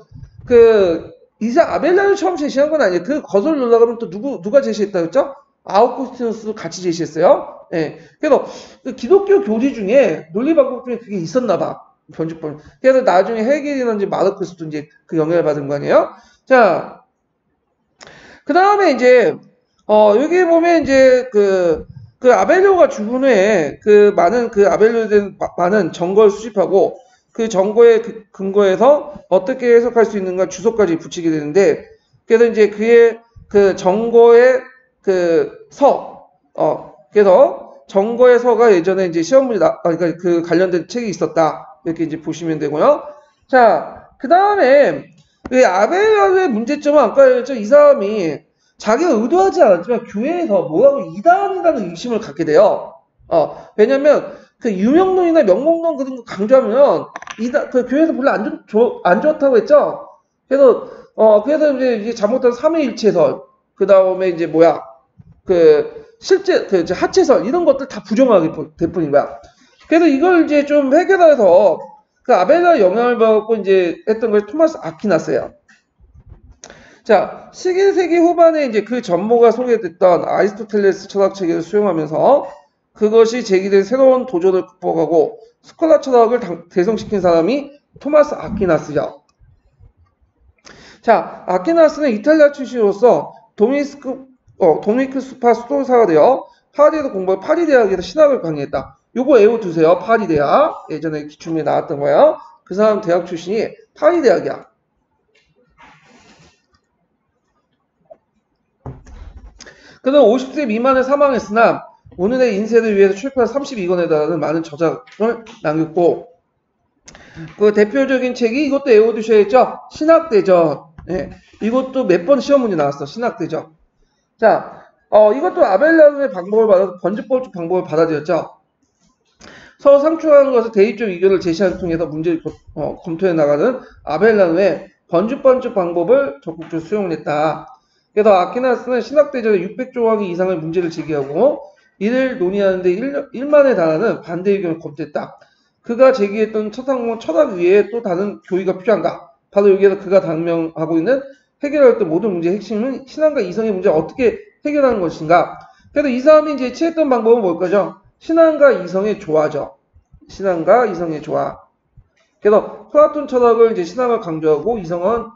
이사 아벨라를 처음 제시한 건 아니에요. 그 거슬러 올라가면 또 누가 제시했다 그랬죠? 아우구스티누스도 같이 제시했어요. 예. 그래서 그 기독교 교리 중에 논리 방법 중에 그게 있었나 봐. 번주법. 그래서 나중에 헤겔이라든지 마르크스도 이제 그 영향을 받은 거 아니에요? 자, 그 다음에 이제 여기 보면 이제 그 아벨료가 죽은 후에 많은 아벨료에 대한 많은 정거를 수집하고 그 정거의 근거에서 어떻게 해석할 수 있는가 주석까지 붙이게 되는데, 그래서 이제 그의 그 정거의 그래서 정거의 서가 예전에 이제 시험문이 그러니까 그 관련된 책이 있었다. 이렇게 이제 보시면 되고요. 자, 그 다음에 왜 아벨의 문제점은 아까 얘기했죠. 이 사람이 자기가 의도하지 않았지만 교회에서 뭐라고 이단이라는 의심을 갖게 돼요. 왜냐면 그 유명론이나 명목론 그런 거 강조하면 그 교회에서 별로 안 좋다고 했죠. 그래서 이제 잘못한 삼위일체설, 그 다음에 이제 실제 이제 하체설 이런 것들 다 부정하게 돼버린 거야. 그래서 이걸 이제 좀 해결해서 그 아벨라 영향을 받고 이제 했던 것이 토마스 아퀴나스예요. 자, 11세기 후반에 이제 그 전모가 소개됐던 아리스토텔레스 철학 체계를 수용하면서 그것이 제기된 새로운 도전을 극복하고 스콜라 철학을 대성시킨 사람이 토마스 아퀴나스죠. 자, 아퀴나스는 이탈리아 출신으로서 도미니크 스파 수도사가 되어 파리에서 공부해 파리 대학에서 신학을 강의했다. 요거 외워두세요. 파리 대학. 예전에 기출문에 나왔던 거예요. 그 사람 대학 출신이 파리 대학이야. 그는 50세 미만에 사망했으나 오늘의 인생을 위해서 출판한 32권에 달하는 많은 저작을 남겼고, 그 대표적인 책이 이것도 외워두셔야겠죠? 신학대전. 네. 이것도 몇 번 시험 문제 나왔어. 신학대전. 자, 이것도 아벨라노의 방법을 받아서 번지법적 방법을 받아들였죠. 서로 상충하는 것을 대립적 의견을 제시하는 통해서 문제를 검토해 나가는 아벨라노의 번지법적 방법을 적극적으로 수용했다. 그래서 아퀴나스는 신학대전에 600조항 이상의 문제를 제기하고 이를 논의하는데 1만에 달하는 반대 의견을 검토했다. 그가 제기했던 철학 위에 또 다른 교의가 필요한가? 바로 여기에서 그가 당명하고 있는 해결할 모든 문제의 핵심은 신앙과 이성의 문제를 어떻게 해결하는 것인가? 그래서 이 사람이 이제 취했던 방법은 뭘까죠? 신앙과 이성의 조화죠. 신앙과 이성의 조화. 그래서 플라톤 철학을 이제 신앙을 강조하고 이성은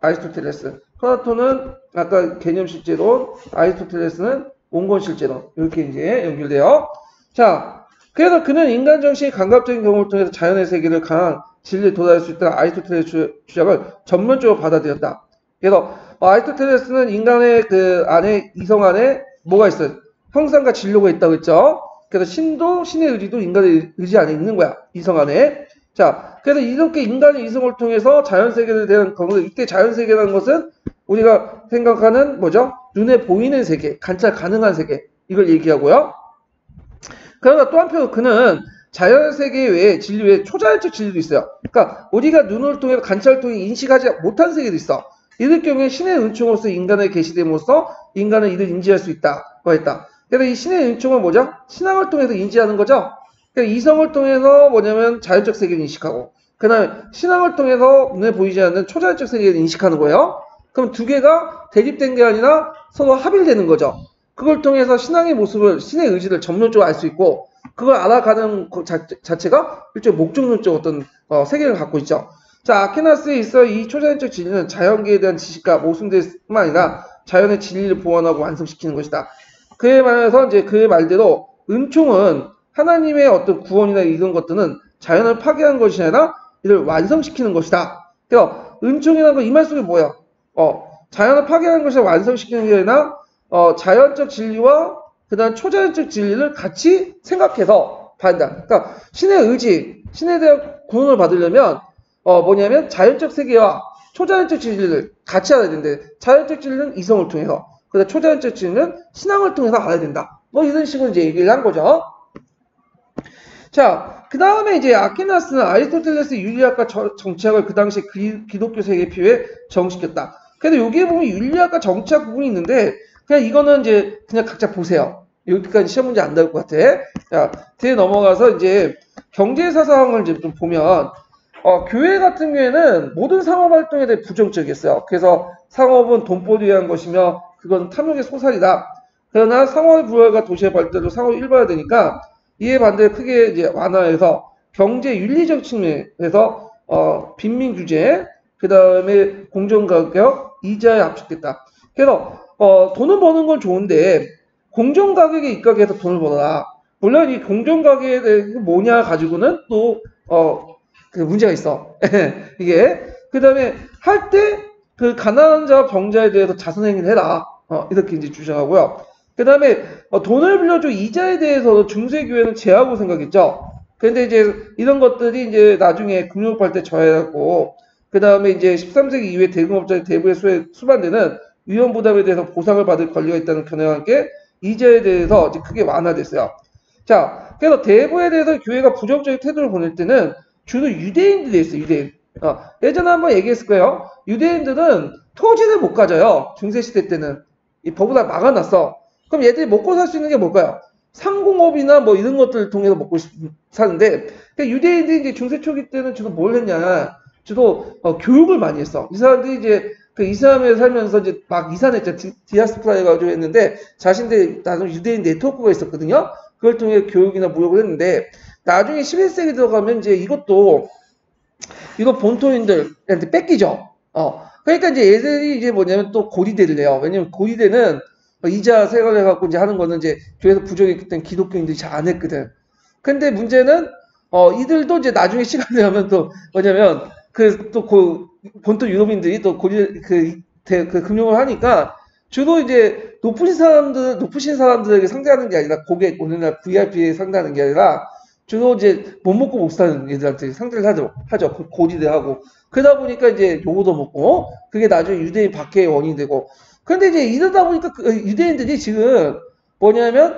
아리스토텔레스. 플라톤은 아까 개념 실제론, 아리스토텔레스는 원본 실제론. 이렇게 이제 연결돼요. 자, 그래서 그는 인간 정신이 감각적인 경험을 통해서 자연의 세계를 강한 진리에 도달할 수 있다는 아리스토텔레스 주장을 전면적으로 받아들였다. 그래서 아리스토텔레스는 인간의 그 안에 이성 안에 뭐가 있어요? 형상과 진료가 있다고 했죠. 그래서 신도 신의 의지도 인간의 의지 안에 있는 거야. 이성 안에. 자, 그래서 이렇게 인간의 이성을 통해서 자연 세계에 대한 경험, 이때 자연 세계라는 것은 우리가 생각하는 뭐죠? 눈에 보이는 세계, 관찰 가능한 세계 이걸 얘기하고요. 그러나 또 한편 그는 자연 세계 외에 진리 외에 초자연적 진리도 있어요. 그러니까 우리가 눈을 통해서 관찰을 통해 인식하지 못한 세계도 있어. 이럴 경우에 신의 은총으로서 인간에 계시됨으로써 인간은 이를 인지할 수 있다고 했다. 그래서 이 신의 은총은 뭐죠? 신앙을 통해서 인지하는 거죠. 그러니까 이성을 통해서 뭐냐면 자연적 세계를 인식하고, 그 다음에 신앙을 통해서 눈에 보이지 않는 초자연적 세계를 인식하는 거예요. 그럼 두 개가 대립된 게 아니라 서로 합일되는 거죠. 그걸 통해서 신앙의 모습을, 신의 의지를 전면적으로 알 수 있고, 그걸 알아가는 그 자체가 일종의 목적론적 어떤 세계를 갖고 있죠. 자, 아퀴나스에 있어 이 초자연적 진리는 자연계에 대한 지식과 모순들뿐만 아니라 자연의 진리를 보완하고 완성시키는 것이다. 그에 반해서 이제 그의 말대로 은총은 하나님의 어떤 구원이나 이런 것들은 자연을 파괴한 것이 아니라 이를 완성시키는 것이다. 그래서 은총이라는 건 이 말 속에 뭐예요? 자연을 파괴하는 것을 완성시키는 게 아니라 자연적 진리와 그 다음 초자연적 진리를 같이 생각해서 받는다. 그러니까 신의 의지, 신에 대한 구원을 받으려면 뭐냐면 자연적 세계와 초자연적 진리를 같이 알아야 되는데 자연적 진리는 이성을 통해서 그다음 초자연적 진리는 신앙을 통해서 알아야 된다. 뭐 이런 식으로 이제 얘기를 한 거죠. 자, 그 다음에 이제 아퀴나스는 아리스토텔레스 윤리학과 정치학을 그 당시 기독교 세계 필요에 정식했다. 그래서 여기에 보면 윤리학과 정치학 부분이 있는데 그냥 이거는 이제 그냥 각자 보세요. 여기까지 시험 문제 안 나올 것 같아. 자, 뒤에 넘어가서 이제 경제사 상황을 이제 좀 보면 교회 같은 경우에는 모든 상업 활동에 대해 부정적이었어요. 그래서 상업은 돈벌이 위한 것이며 그건 탐욕의 소살이다. 그러나 상업의 부활과 도시의 발달로 상업이 일반화되니까 이에 반대로 크게 이제 완화해서 경제 윤리적 측면에서 빈민 규제, 그 다음에 공정가격, 이자에 압축됐다. 그래서 돈을 버는 건 좋은데 공정가격에 입각해서 돈을 벌어라. 물론 이 공정가격에 대해 뭐냐 가지고는 또 그 문제가 있어. 이게 그 다음에 할 때 그 가난한 자와 병자에 대해서 자선행위를 해라. 이렇게 이제 주장하고요. 그 다음에 돈을 빌려줘 이자에 대해서도 중세교회는 제하고 생각했죠. 그런데 이제 이런 것들이 이제 나중에 금융발 때 저해하고 그 다음에 이제 13세기 이후에 대금업자의 대부의 수에 수반되는 위험 부담에 대해서 보상을 받을 권리가 있다는 견해와 함께 이자에 대해서 이제 크게 완화됐어요. 자, 그래서 대부에 대해서 교회가 부정적인 태도를 보낼 때는 주로 유대인들이 있어요. 유대인. 예전에 한번 얘기했을 거예요. 유대인들은 토지를 못 가져요. 중세시대 때는. 이 법을 다 막아놨어. 그럼 얘들이 먹고 살 수 있는 게 뭘까요? 상공업이나 뭐 이런 것들을 통해서 사는데, 그러니까 유대인들이 이제 중세 초기 때는 주로 뭘 했냐. 주로 교육을 많이 했어. 이 사람들이 이제 그 이스라엘에 살면서 이제 막 이산했죠. 디아스포라 해가지고 했는데, 자신들 나중에 유대인 네트워크가 있었거든요. 그걸 통해 교육이나 무역을 했는데, 나중에 11세기 들어가면 이제 이거 본토인들한테 뺏기죠. 그러니까 이제 얘들이 이제 뭐냐면 또 고리대를 내요. 왜냐면 고리대는 이자 생활을 해갖고 이제 하는 거는 이제 교회에서 부족했기 때문에 기독교인들이 잘 안 했거든. 근데 문제는, 이들도 이제 나중에 시간이 가면 또 뭐냐면 본토 유럽인들이 또 그 금융을 하니까 주로 이제 높으신 사람들에게 상대하는 게 아니라 고객, 오늘날 VIP에 상대하는 게 아니라 주로 이제 못 먹고 못 사는 애들한테 상대를 하죠. 고지대하고. 그러다 보니까 이제 요거도 먹고, 그게 나중에 유대인 박해의 원인이 되고. 근데 이제 이러다 보니까 유대인들이 지금 뭐냐면,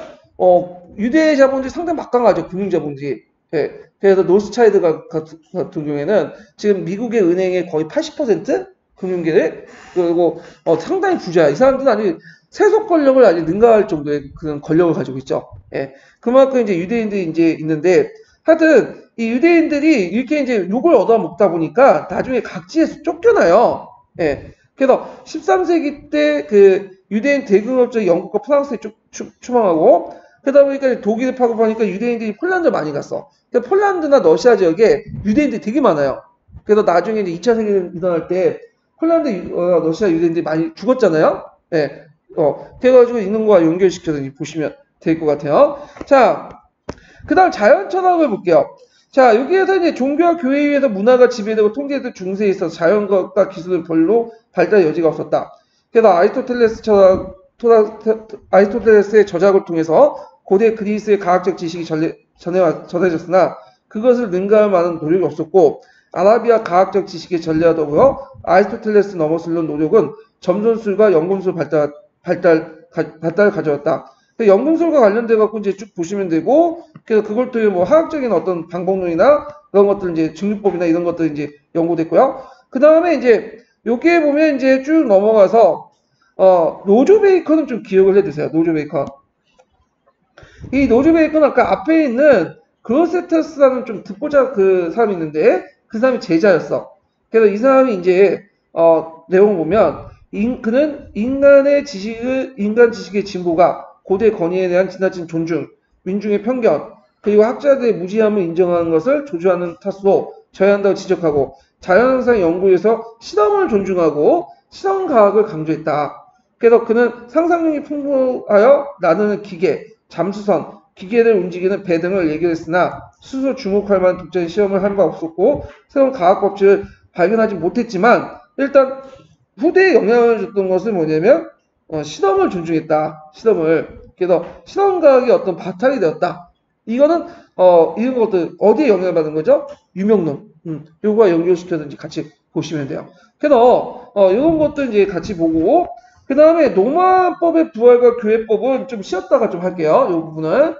유대 자본주의 상당히 막강하죠. 금융자본주의. 예. 그래서 노스차일드 같은 경우에는 지금 미국의 은행의 거의 80% 금융계를, 그리고 상당히 부자야. 이 사람들은 아주 세속 권력을 아주 능가할 정도의 그런 권력을 가지고 있죠. 예. 그만큼 이제 유대인들이 이제 있는데, 하여튼 이 유대인들이 이렇게 이제 욕을 얻어먹다 보니까 나중에 각지에서 쫓겨나요. 예. 그래서 13세기 때 그 유대인 대금업자 영국과 프랑스에 추방하고, 그러다 보니까 독일에 파급하니까 유대인들이 폴란드 많이 갔어. 그러니까 폴란드나 러시아 지역에 유대인들이 되게 많아요. 그래서 나중에 이제 2차 세계대전 일어날 때 폴란드, 러시아 유대인들이 많이 죽었잖아요. 예. 그래가지고 있는 거와 연결시켜서 보시면 될 것 같아요. 자, 그 다음 자연 철학을 볼게요. 자, 여기에서 이제 종교와 교회에 의해서 문화가 지배되고 통제되던 중세에 있어서 자연과학과 기술은 별로 발달의 여지가 없었다. 그래서 아리스토텔레스의 저작을 통해서 고대 그리스의 과학적 지식이 전해졌으나 그것을 능가할 만한 노력이 없었고, 아라비아 과학적 지식의 전례와 더불어 아리스토텔레스 넘어서려는 노력은 점선술과 연금술 발달을 가져왔다. 연금술과 관련돼 갖고 이제 쭉 보시면 되고, 그래서 그걸 통해 뭐 화학적인 어떤 방법론이나 그런 것들 이제 증류법이나 이런 것들 이제 연구됐고요. 그 다음에 이제 여기에 보면 이제 쭉 넘어가서 노조 베이컨은 좀 기억을 해두세요. 노조 베이컨. 이 노조 베이컨 아까 앞에 있는 그로세터스라는 좀 듣보자 그 사람이 있는데 그 사람이 제자였어. 그래서 이 사람이 이제 내용을 보면 그는 인간 지식의 진보가 고대 권위에 대한 지나친 존중, 민중의 편견, 그리고 학자들의 무지함을 인정하는 것을 조주하는 탓으로 저해한다고 지적하고, 자연현상 연구에서 실험을 존중하고 실험과학을 강조했다. 그래서 그는 상상력이 풍부하여 나누는 기계, 잠수선, 기계를 움직이는 배 등을 예견했으나 스스로 주목할 만한 독자적인 실험을 한 바 없었고 새로운 과학 법칙을 발견하지 못했지만, 일단 후대에 영향을 줬던 것은 뭐냐면 실험을 존중했다. 실험을. 그래서 실험과학이 어떤 바탕이 되었다. 이거는 이런 것들 어디에 영향을 받은 거죠? 유명론. 요거와 연결시켜든지 같이 보시면 돼요. 그래서 이런 것도 이제 같이 보고, 그 다음에 로마법의 부활과 교회법은 좀 쉬었다가 좀 할게요. 이 부분은.